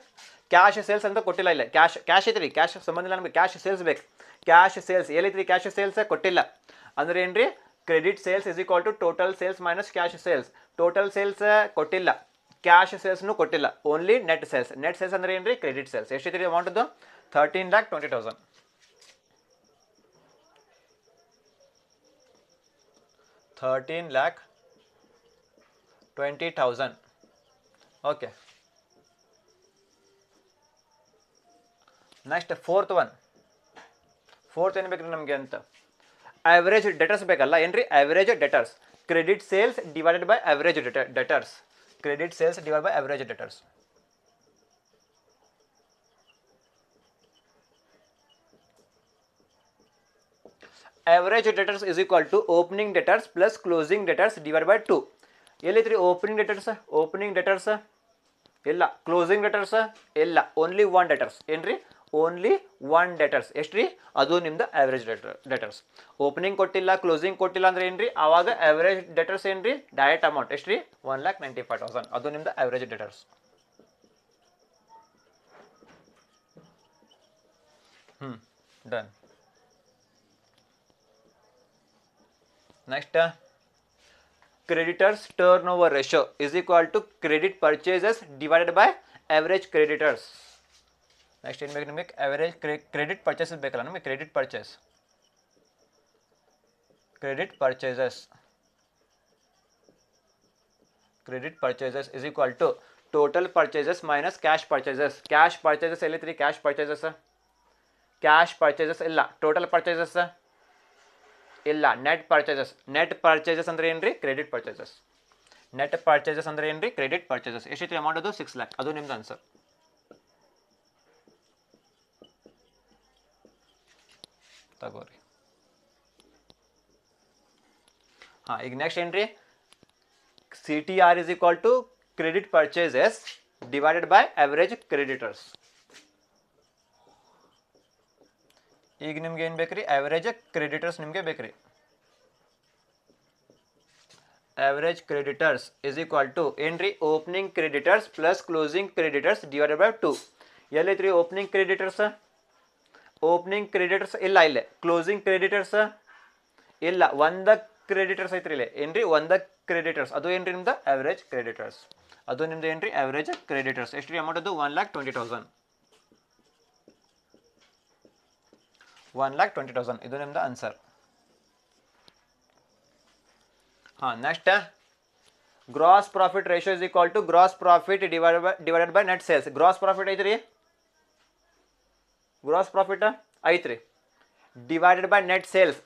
ಕ್ಯಾಶ್ ಸೇಲ್ಸ್ ಅಂತ ಕೊಟ್ಟಿಲ್ಲ. ಇಲ್ಲ ಕ್ಯಾಶ್ ಐತ್ರಿ, ಕ್ಯಾಶ್ ಸಂಬಂಧ ಇಲ್ಲ ನಮಗೆ. ಕ್ಯಾಶ್ ಸೇಲ್ಸ್ ಬೇಕು. ಕ್ಯಾಶ್ ಸೇಲ್ಸ್ ಎಲ್ಲೈತ್ರಿ ಕ್ಯಾಶ್ ಸೇಲ್ಸ್ ಕೊಟ್ಟಿಲ್ಲ. ಅಂದ್ರೆ ಏನ್ರಿ credit sales is equal to total sales minus cash sales. Total sales ಕೊಟ್ಟಿಲ್ಲ, ಕ್ಯಾಶ್ ಸೇಲ್ಸ್ನು ಕೊಟ್ಟಿಲ್ಲ, only net sales. Net sales ಅಂದ್ರೆ ಏನ್ರಿ? Credit sales. ಎಷ್ಟಿದ್ರಿ ಅಮೌಂಟ್ ಅದು? 13,20,000. 13,20,000. ಓಕೆ, ನೆಕ್ಸ್ಟ್ ಫೋರ್ತ್ ಏನು ಬೇಕ್ರಿ ನಮಗೆ ಅಂತ? ಆವ್ರೇಜ್ ಡೆಟರ್ಸ್ ಬೇಕಲ್ಲ ಏನ್ರಿ? Average debtors, credit sales divided by average debtors. Credit sales divide by average debtors. Average debtors is equal to opening debtors plus closing debtors divide by 2. ಎಲ್ಲೈತ್ರಿ opening debtors? Opening debtors ಇಲ್ಲ. Closing debtors ಇಲ್ಲ. Only one debtors. ಏನ್ರಿ? Only one debtors. ಎಷ್ಟ್ರಿ? ಅದು ನಿಮ್ದು average debtors. Opening ಕೊಟ್ಟಿಲ್ಲ, closing ಕೊಟ್ಟಿಲ್ಲ ಅಂದ್ರೆ ಏನ್ರಿ? ಆವಾಗ ಆವ್ರೇಜ್ ಡೆಟರ್ಸ್ ಏನ್ರಿ? ಡೈರೆಕ್ಟ್ ಅಮೌಂಟ್ ಎಷ್ಟ್ರಿ? 1,95,000. ಅದು ನಿಮ್ದು average debtors. Done. Next, creditors turnover ratio is equal to credit purchases divided by average creditors. Next ಏನು ಬೇಕು ನಿಮಗೆ? ಅವರೇಜ್ ಕ್ರೆಡಿಟ್ ಪರ್ಚೇಸಸ್ ಬೇಕಲ್ಲ ನಮಗೆ? Credit purchases is equal to total purchases minus cash purchases. Cash purchases ಎಲ್ಲಿತ್ರಿ? Cash purchases ಇಲ್ಲ. Total purchases ಇಲ್ಲ. Net purchases ಅಂದ್ರೆ ಏನ್ರಿ? Credit purchases. ಎಷ್ಟೈತಿ ಅಮೌಂಟ್? ಅದು 6 lakh. ಅದು ನಿಮ್ದು ಆನ್ಸರ್. ತಗೋರಿ. ಈಗ ನೆಕ್ಸ್ಟ್ ಏನ್ರಿ? CTR is equal to credit purchases divided by average creditors. ಈಗ ನಿಮ್ಗೆ ಏನು ಬೇಕ್ರಿ? ಅವರೇಜ್ ಕ್ರೆಡಿಟರ್ಸ್ ನಿಮಗೆ ಬೇಕ್ರಿ. Average creditors is equal to ಏನ್ರಿ? Opening creditors plus closing creditors divided by 2. ಎಲ್ಲೈತ್ರಿ ಓಪನಿಂಗ್ ಕ್ರೆಡಿಟರ್ಸ್? ಓಪನಿಂಗ್ ಕ್ರೆಡಿಟರ್ಸ್ ಇಲ್ಲ. ಇಲ್ಲೇ ಕ್ಲೋಸಿಂಗ್ ಕ್ರೆಡಿಟರ್ಸ್ ಇಲ್ಲ. ಒಂದ ಕ್ರೆಡಿಟರ್ಸ್ ಐತ್ರಿ ಇಲ್ಲೇ. ಏನ್ರಿ? ಒಂದ ಕ್ರೆಡಿಟರ್ಸ್. ಅದು ಏನ್ರಿ? ನಿಮ್ದು ಅವರೇಜ್ ಕ್ರೆಡಿಟರ್ಸ್. ಅದು ನಿಮ್ದು ಏನ್ರಿ? Average creditors. ಎಷ್ಟ್ರಿ ಅಮೌಂಟ್? ಅದು 1,20,000. 1,20,000. ಇದು ನಿಮ್ದು answer. Next, gross profit ratio is equal to gross profit divided by net sales. Gross profit ಐತ್ರಿ? ಗ್ರಾಸ್ ಪ್ರಾಫಿಟ್ ಐತ್ರಿ ಡಿವೈಡೆಡ್ ಬೈ ನೆಟ್ ಸೇಲ್ಸ್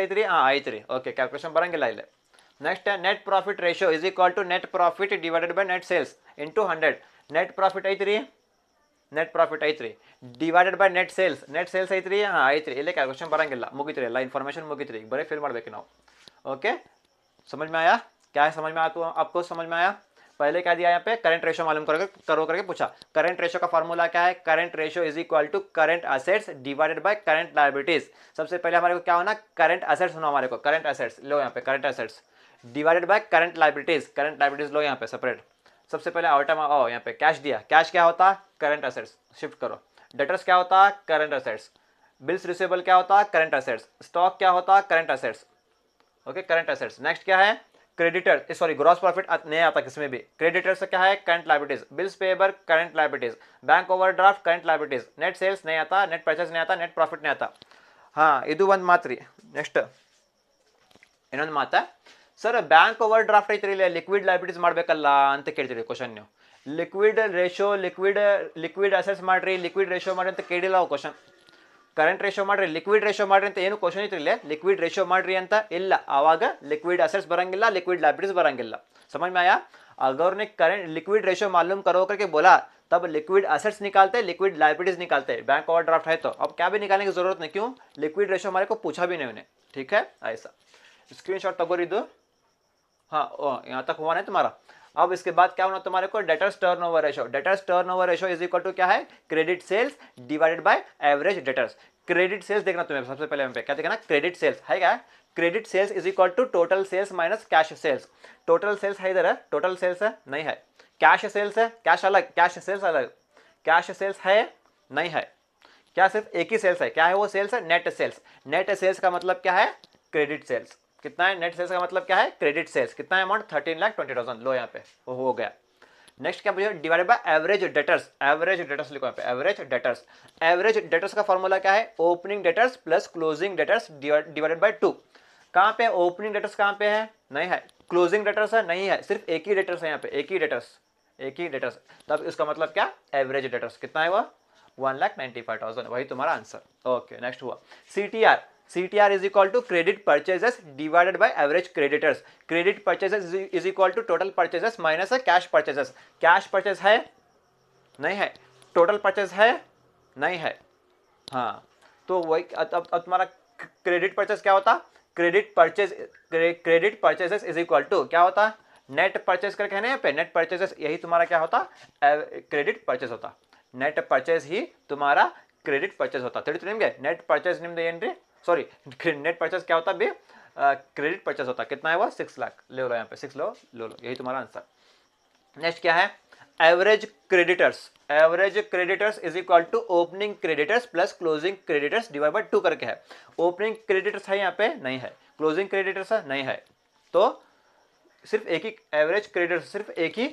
ಐತ್ರಿ? ಐತ್ರಿ. ಓಕೆ, ಕ್ಯಾಲ್ಕುಲೇಷನ್ ಬರಂಗಿಲ್ಲ ಇಲ್ಲಿ. Next, net profit ratio is equal to net profit divided by net sales into 100. Net profit ಐತ್ರಿ divided by net sales ಐತ್ರಿ? ಐತ್ರಿ. ಇಲ್ಲೇ ಕ್ಯಾಲ್ಕುಲೇಷನ್ ಬರಂಗಿಲ್ಲ. ಮುಗಿತ್ರಿ, ಎಲ್ಲ ಇನ್ಫಾರ್ಮೇಷನ್ ಮುಗಿತ್ರಿ. ಈಗ ಬರೀ ಫಿಲ್ ಮಾಡ್ಬೇಕು ನಾವು. ओके, समझ में आया? क्या है समझ में आया? तो आपको समझ में आया? पहले क्या दिया यहाँ पे? करंट रेशियो मालूम करके पूछा. करंट रेशियो का फॉर्मूला क्या है? Current ratio is equal to current assets divided by current liabilities. सबसे पहले हमारे को क्या होना? करंट असेट्स होना हमारे को. करंट असेट्स लो यहाँ पे, current assets divided by current liabilities लो यहाँ पे सेपरेट. सबसे पहले आइटम आओ यहाँ पे कैश दिया. कैश क्या होता? Current assets. शिफ्ट करो. डेटर्स क्या होता? Current assets. बिल्स रिसीवेबल क्या होता? Current assets. स्टॉक क्या होता? Current assets. Okay, current assets. Next क्या है? क्रेडिटर, सॉरी ग्रॉस प्रॉफिट नहीं आता किसमें भी. क्रेडिटर्स क्या है? Current liabilities. Bills payable current liabilities. Bank overdraft current liabilities. Net sales नहीं आता, नेट परचेस नहीं आता, नेट प्रॉफिट नहीं आता. ಇದು ಒಂದು ಮಾತ್ರಿ. ನೆಕ್ಸ್ಟ್ ಇನ್ನೊಂದು ಮಾತಾ, ಸರ್ ಬ್ಯಾಂಕ್ ಓವರ್ ಡ್ರಾಫ್ಟ್ ಐತ್ರಿ, ಇಲ್ಲಿ ಲಿಕ್ವಿಡ್ ಲೈಬಿಲಿಟೀಸ್ ಮಾಡಬೇಕಲ್ಲ ಅಂತ ಕೇಳ್ತೀರಿ ಕ್ವಶನ್ ನೀವು. ಲಿಕ್ವಿಡ್ ರೇಷಿಯೋ, ಲಿಕ್ವಿಡ್ ಅಸೆಟ್ಸ್ ಮಾಡ್ರಿ, ಲಿಕ್ವಿಡ್ ರೇಷಿಯೋ ಮಾಡ್ರಿ ಅಂತ ಕೇಳಿಲ್ಲ ಅವು ಕ್ವಶನ್. ಕರೆಂಟ್ ರೇಷಿಯೋ ಮಾಡ್ರಿ, ಲಿಕ್ವಿಡ್ ರೇಷಿಯೋ ಮಾಡ್ರಿ ಅಂತ ಏನು ಕ್ವಶನ್ ಐತ್ರಿ ಇಲ್ಲೇ? ಲಿಕ್ವಿಡ್ ರೇಷಿಯೋ ಮಾಡ್ರಿ ಅಂತ ಇಲ್ಲ. ಆವಾಗ ಲಿಕ್ವಿಡ್ ಅಸೆಟ್ಸ್ ಬರಂಗಿಲ್ಲ, ಲಿಕ್ವಿಡ್ लायबिलिटीज ಬರಂಗಿಲ್ಲ. समझ में आया? अगर ने करंट लिक्विड रेशियो मालूम करो करके बोला, तब लिक्विड असेट्स निकालते, लिक्विड लायबिलिटीज निकालते. बैंक ओवरड्राफ्ट है तो अब क्या भी निकालने की जरूरत नहीं. क्यों? लिक्विड रेशियो हमारे को पूछा भी नहीं उन्हें. ठीक है, ऐसा स्क्रीनशॉट तगोरिदो. हाँ, यहाँ तक हुआ नहीं तुम्हारा. अब इसके बाद क्या होना तुम्हारे को? Debtors turnover ratio. Debtors turnover ratio is equal to क्या है? Credit sales divided by average debtors. Credit sales देखना तुम्हें सबसे पहले पे क्या देखना? क्रेडिट सेल्स है क्या? Credit sales is equal to total sales minus cash sales. Total sales है इधर है? टोटल सेल्स है नहीं है. कैश सेल्स है? कैश अलग, कैश सेल्स अलग. कैश सेल्स है नहीं है. क्या सिर्फ एक ही सेल्स है? क्या है वो सेल्स है? Net sales. नेट सेल्स का मतलब क्या है? Credit sales. कितना है? नेट सेल्स का मतलब क्या है? Credit sales. कितना है अमाउंट? 13,20,000. लो यहाँ पे वो हो गया. नेक्स्ट क्या पूछा, divided by average debtors, average debtors लिखो यहाँ पे, एवरेज डेटर्स। एवरेज डेटर्स का फॉर्मूला क्या है, opening debtors plus closing debtors divided by 2। कहाँ पे ओपनिंग डेटर्स, कहाँ पे है, नहीं है। क्लोजिंग डेटर्स है, नहीं है, सिर्फ एक ही डेटर्स है यहाँ पे, एक ही डेटर्स, एक ही डेटर्स। तब इसका मतलब क्या, एवरेज डेटर्स कितना है, वह 1,95,000, वही तुम्हारा आंसर। ओके नेक्स्ट हुआ CTR। CTR is equal to credit purchases divided by average creditors. Credit purchases is equal to total purchases minus cash purchases. Cash purchase है, नहीं है। टोटल परचेज है, नहीं है। हाँ, तो वही अब तुम्हारा क्रेडिट परचेज क्या होता, credit purchases is equal to क्या होता, नेट परचेज करके है ना यहाँ पे, नेट परचेजेस, यही तुम्हारा क्या होता, क्रेडिट परचेज होता। नेट परचेज ही तुम्हारा क्रेडिट परचेज होता। ತಿಳಿತು ನಿಮಗೆ नेट परचेज ನಿಮ್ದು ಏನ್ರಿ, सॉरी नेट परचेज क्या होता भी, क्रेडिट परचेज होता। कितना है वो, 6 लाख, ले लो यहाँ पे 6 लो, यही तुम्हारा आंसर। नेक्स्ट क्या है, average creditors. Average creditors is equal to opening creditors plus closing creditors divide by 2 करके है। ओपनिंग क्रेडिटर्स है यहाँ पे, नहीं है। क्लोजिंग क्रेडिटर्स है, नहीं है। तो सिर्फ एक ही एवरेज क्रेडिटर्स, सिर्फ एक ही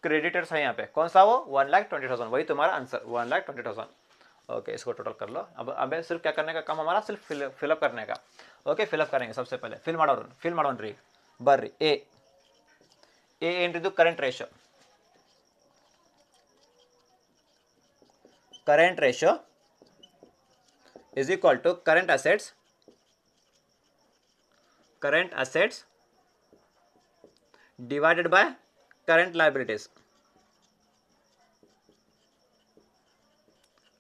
क्रेडिटर्स है यहाँ पे, कौन सा वो, 1,20,000, वही तुम्हारा आंसर 1,20,000। ओके, इसको टोटल कर लो। अब सिर्फ क्या करने का काम हमारा, सिर्फ फिलअप करने का। ओके, फिलअप करेंगे। सबसे पहले फिल ಮಾಡೋಣ ಬರ್ರಿ। ए ಏನ್ರಿದು, current ratio. current ratio is equal to current assets divided by current liabilities.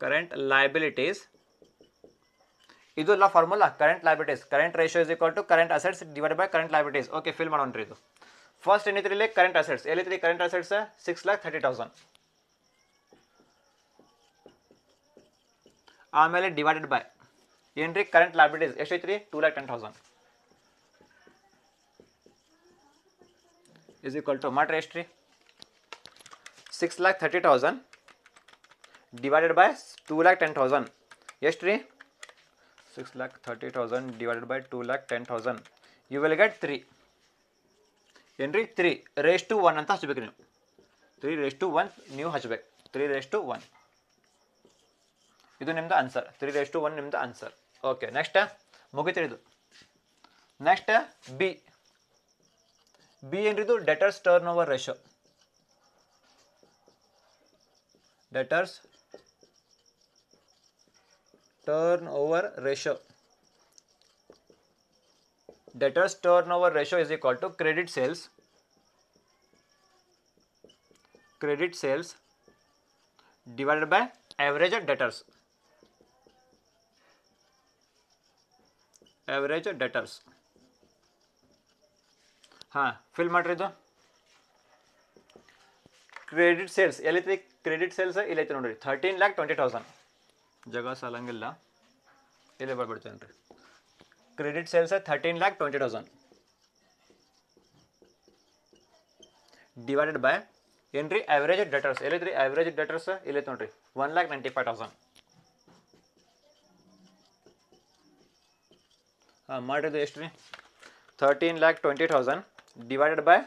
Current liabilities ಇದೆಲ್ಲ formula, current liabilities, current ratio is equal to current assets divided by current liabilities. Okay, fill ಮಾಡೋಣ್ರಿ ಇದು. First ಏನಿತ್ರಿ ಇಲ್ಲಿ current assets, ಎಲ್ಲಿತ್ರಿ current assets 6,30,000, ಆಮೇಲೆ divided by ಏನ್ರಿ current liabilities ಎಷ್ಟೈತ್ರಿ 2,10,000 is equal to ಮಾಡ್ರಿ ಎಷ್ಟ್ರಿ 6,30,000 ಡಿವೈಡೆಡ್ ಬೈ 2,10,000 ಎಷ್ಟ್ರಿ 6,30,000 divided by 2,10,000, you will get 3. ಏನ್ರಿ 3 raised to 1 ಅಂತ ಹಚ್ಚಬೇಕು ನೀವು. 3 raised to 1 ನೀವು ಹಚ್ಚಬೇಕು. 3 raised to 1 ಇದು ನಿಮ್ದು ಆನ್ಸರ್. 3 raised to 1 ನಿಮ್ದು ಆನ್ಸರ್. ಓಕೆ, ನೆಕ್ಸ್ಟ್ ಮುಗಿತ್ರಿ ಇದು. ನೆಕ್ಸ್ಟ್ ಬಿ ಏನ್ರಿದು, debtors turnover ratio. Debtors turnover ratio. Debtors turnover ratio is equal to credit sales divided by average debtors. Average debtors. हाँ, fill ಮಾಡಿದ್ದು credit sales ಎಲ್ಲಿತ್ತು, credit sales ಇಲ್ಲೈತೆ ನೋಡ್ರಿ 13,20,000, जगह सालंगिಲ್ಲ, ಇಲ್ಲೇ ಬರ್ಬಿಡ್ತೇನೆ ರೀ. Credit sales 13,20,000 divided by ಏನ್ರಿ average debtors, ಎಲ್ಲಿದ್ರಿ average debtors ಇಲ್ಲೈತೆ ನೋಡ್ರಿ 1,95,000. ಹಾಂ ಮಾಡಿದ್ದು ಎಷ್ಟು ರೀ 13,20,000 divided by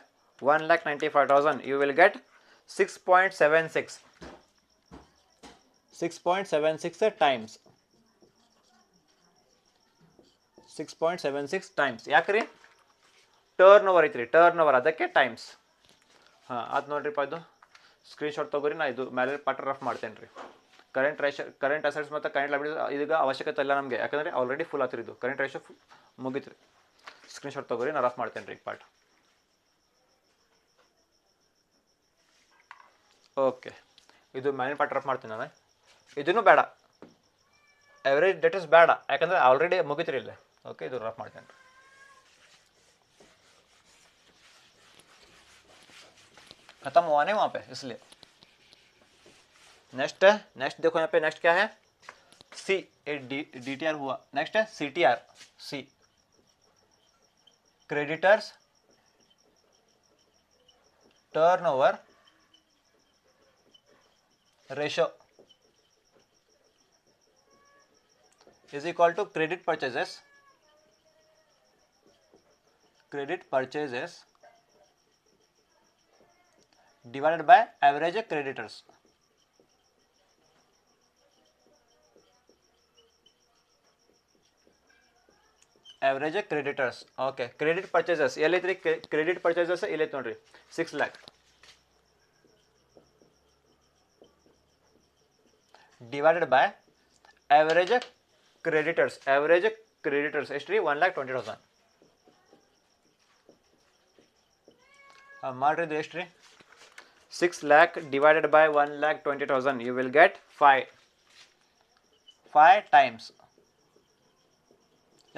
1,95,000, you will get 6.76 times 6.76 times. ಯಾಕ್ರಿ ಟರ್ನ್ ಓವರ್ ಐತ್ರಿ, ಟರ್ನ್ ಓವರ್ ಅದಕ್ಕೆ ಟೈಮ್ಸ್. ಹಾಂ ಅದು ನೋಡ್ರಿಪ್ಪ, ಇದು ಸ್ಕ್ರೀನ್ಶಾಟ್ ತೊಗೊರಿ, ನಾ ಇದು ಮೇಲೆ ಪಾಠ ರಫ್ ಮಾಡ್ತೇನೆ ರೀ. ಕರೆಂಟ್ ರೇಷಿಯೋ, ಕರೆಂಟ್ ಅಸೆಟ್ಸ್ ಮತ್ತು ಕರೆಂಟ್ ಲೈಬಿಲಿಟೀಸ್ ಇದೀಗ ಅವಶ್ಯಕತೆ ಇಲ್ಲ ನಮಗೆ, ಯಾಕಂದರೆ ಆಲ್ರೆಡಿ ಫುಲ್ ಆತಿರಿ. ಇದು ಕರೆಂಟ್ ರೇಷಿಯೋ ಮುಗೀತು ರೀ. ಸ್ಕ್ರೀನ್ಶಾಟ್ ತೊಗೊರಿ, ನಾ ರಫ್ ಮಾಡ್ತೇನೆ ರೀ ಪಾಠ. ಓಕೆ, ಇದು ಮೇಲಿನ ಪಾಠ ರಫ್ ಮಾಡ್ತೀನಿ ನಾನು. ಇದನ್ನು ಬೇಡ, ಎವರೇಜ್ ಡೆಟರ್ಸ್ ಬೇಡ, ಯಾಕಂದರೆ ಆಲ್ರೆಡಿ ಮುಗಿತ್ರಿ ಇಲ್ಲೇ. ಓಕೆ, ಇದು ರಫ್ ಮಾಡ್ತೇನೆ ರೀ. खत्म हुआ नहीं वहाँ पे, इसलिए नेक्स्ट देखो यहाँ पे नेक्स्ट क्या है, सी DTR हुआ. नेक्स्ट है CTR. C creditors turnover ratio is equal to credit purchases divided by average creditors. Average creditors. Okay, credit purchases ಎಲ್ಲೈತ್ರಿ credit purchases ಎಲ್ಲೈತೆ ನೋಡ್ರಿ 6 lakh divided by average creditors. Average creditors ಎಷ್ಟು ರೀ 1,20,000. ಮಾಡ್ರಿ ಇದು ಎಷ್ಟು ರೀ 6 lakh divided by 1,20,000. You will get 5 times.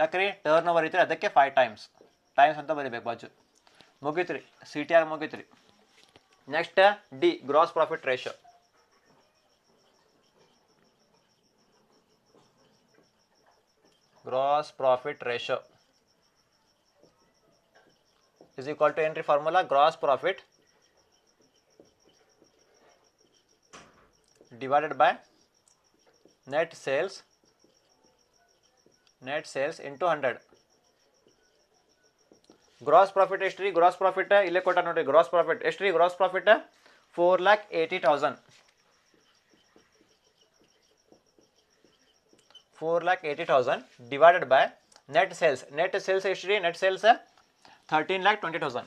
ಯಾಕ್ರಿ turnover ಐತ್ರಿ ಅದಕ್ಕೆ 5 ಟೈಮ್ಸ್ ಅಂತ ಬರೀಬೇಕು ಬಾಜು. ಮುಗೀತ್ರಿ ಸಿ ಟಿ ಆರ್ ಮುಗೀತ್ರಿ. Next D gross profit ratio. Gross profit ratio is equal to entry formula gross profit divided by net sales into 100. Gross profit ಎಷ್ಟು ರೀ gross profit ಇಲ್ಲೇ ಕೊಟ್ಟ ನೋಡ್ರಿ. gross profit ಎಷ್ಟು ರೀ gross profit 4,80,000. 4,80,000 divided by net sales. Net sales ಎಷ್ಟು ರೀ net sales 13,20,000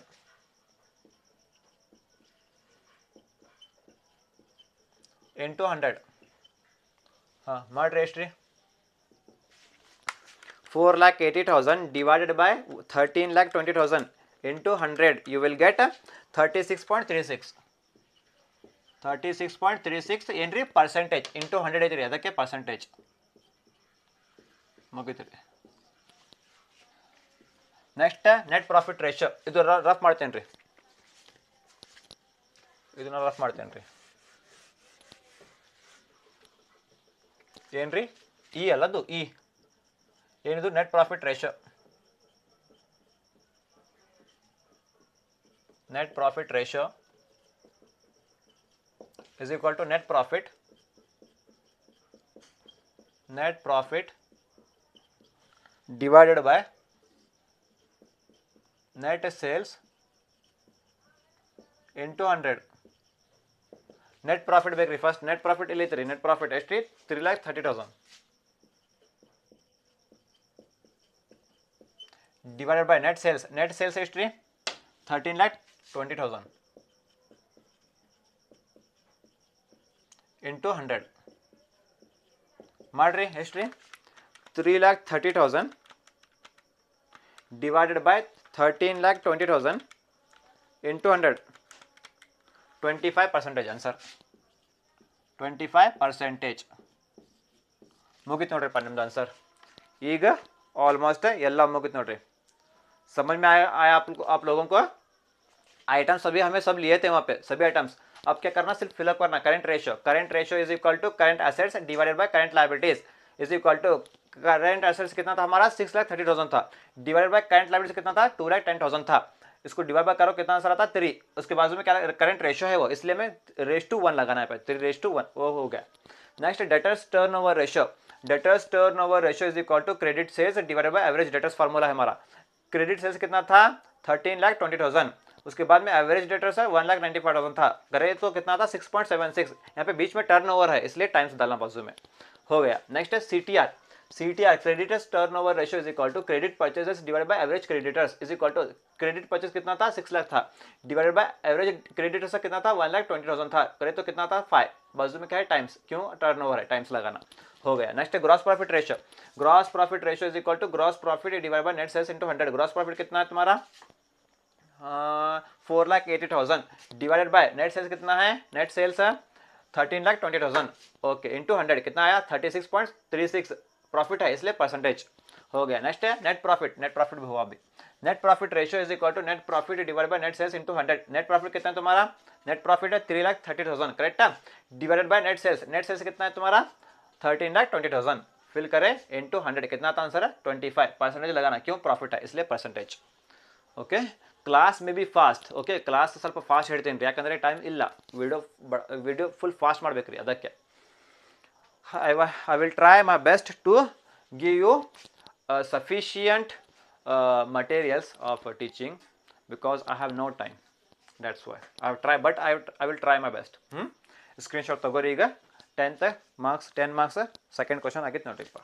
into 100. ಹಾಂ ಮಾಡ್ರಿ ಎಷ್ಟು ರೀ 4,80,000 divided by 13,20,000 into 100. You will get 36.36. 36.36 ಏನ್ರಿ ಪರ್ಸೆಂಟೇಜ್ ಇಂಟು 100 ಐತ್ರಿ ಅದಕ್ಕೆ ಪರ್ಸೆಂಟೇಜ್ ಮುಗಿತ್ರಿ. Next net profit ratio. ಇದು ರಫ್ ಮಾಡ್ತೇನೆ ರೀ, ಇದನ್ನ ರಫ್ ಮಾಡ್ತೇನೆ ರೀ. ಏನ್ರಿ ಇ ಅಲ್ಲದು ಇ ಏನಿದು net profit ratio. Net profit ratio is equal to net profit divided by net sales into 100. net profit ಬೇಕ್ರಿ ಫಸ್ಟ್. net profit ಇಲ್ಲಿ ಐತ್ರಿ. net profit ಎಷ್ಟು ರೀ 3,30,000 divided by net sales. net sales ಎಷ್ಟು ರೀ 13,20,000 into 100. ಮಾಡ್ರಿ ಎಷ್ಟು ರೀ 3,30,000 divided by 13,20,000 into 100. 25% ಆನ್ಸರ್ 25%. ಮುಗಿತು ನೋಡ್ರಿ ನಿಮ್ದು ಆನ್ಸರ್. ಈಗ ऑलमोस्ट ಎಲ್ಲ मुगित नोड्री. समझ में आया आप लोगों को? आइटम्स सभी हमें सब लिए थे वहाँ पे सभी आइटम्स. अब क्या करना सिर्फ फिलअप करना. Current ratio is equal to current assets divided by current liabilities is equal to current assets कितना था हमारा 6,30,000 था डिवाइडेड बाय करंट लायबिलिटीज कितना था 2,10,000 था. इसको डिवाइड बाय करो कितना आंसर आता 3. उसके बाजू में क्या करंट रेशियो है वो, इसलिए मैं रेश-टू-1 लगाना है 3:1 वो हो गया. Next debtors turnover ratio. Debtors turnover ratio is equal to credit sales divided by average debtors formula है हमारा. क्रेडिट सेल्स कितना था 13,20,000. उसके बाद में एवरेज डेटर्स है 1,95,000 था. करे तो कितना था 6.76. यहाँ पे बीच में टर्नओवर है इसलिए टाइम्स डालना बाजू में हो गया. नेक्स्ट है CTR. Creditors turnover ratio is equal to credit purchases divided by average creditors is equal to credit purchase कितना था 6 लाख था डिवाइडेड बाय एवरेज क्रेडिटर्स कितना था 1,20,000 था. करे तो कितना था 5. बाजू में क्या है टाइम्स, क्यों टर्नओवर है टाइम्स लगाना हो गया. नेक्स्ट है gross profit ratio. Gross profit ratio is equal to gross profit divided by net sales into 100. Gross profit कितना है तुम्हारा 4,80,000 डिवाइडेड बाय नेट सेल्स कितना है नेट सेल्स है 13,20,000 ओके इंटू 100 कितना आया 36.36 प्रॉफिट है इसलिए परसेंटेज हो गया. नेक्स्ट है नेट प्रॉफिट भी हुआ अभी. Net profit ratio is equal to net profit divided by net sales into 100. Net profit कितना है तुम्हारा नेट प्रॉफिट है 3,30,000 करेक्ट है डिवाइडेड बाय नेट सेल्स कितना है तुम्हारा 13,20,000 फिल करें इनटू 100 कितना था आंसर है 25. परसेंटेज लगाना क्यों प्रॉफिट है इसलिए परसेंटेज. ओके क्लास में भी फास्ट. ओके क्लास ಸ್ವಲ್ಪ ಫಾಸ್ಟ್ ಹೇಳ್ತೀನಿ ಯಾಕಂದ್ರೆ ಟೈಮ್ ಇಲ್ಲ. ವಿಡಿಯೋ ಫುಲ್ ಫಾಸ್ಟ್ ಮಾಡಬೇಕ್ರಿ ಅದಕ್ಕೆ. I will try my best to give you sufficient materials of teaching because I have no time. That's why I try but I will try my best. Screenshot ತಗೋರಿ. ಈಗ 10th marks 10 marks second question ಆಗೈತೆ ನೋಡ್ರಿಪ್ಪ.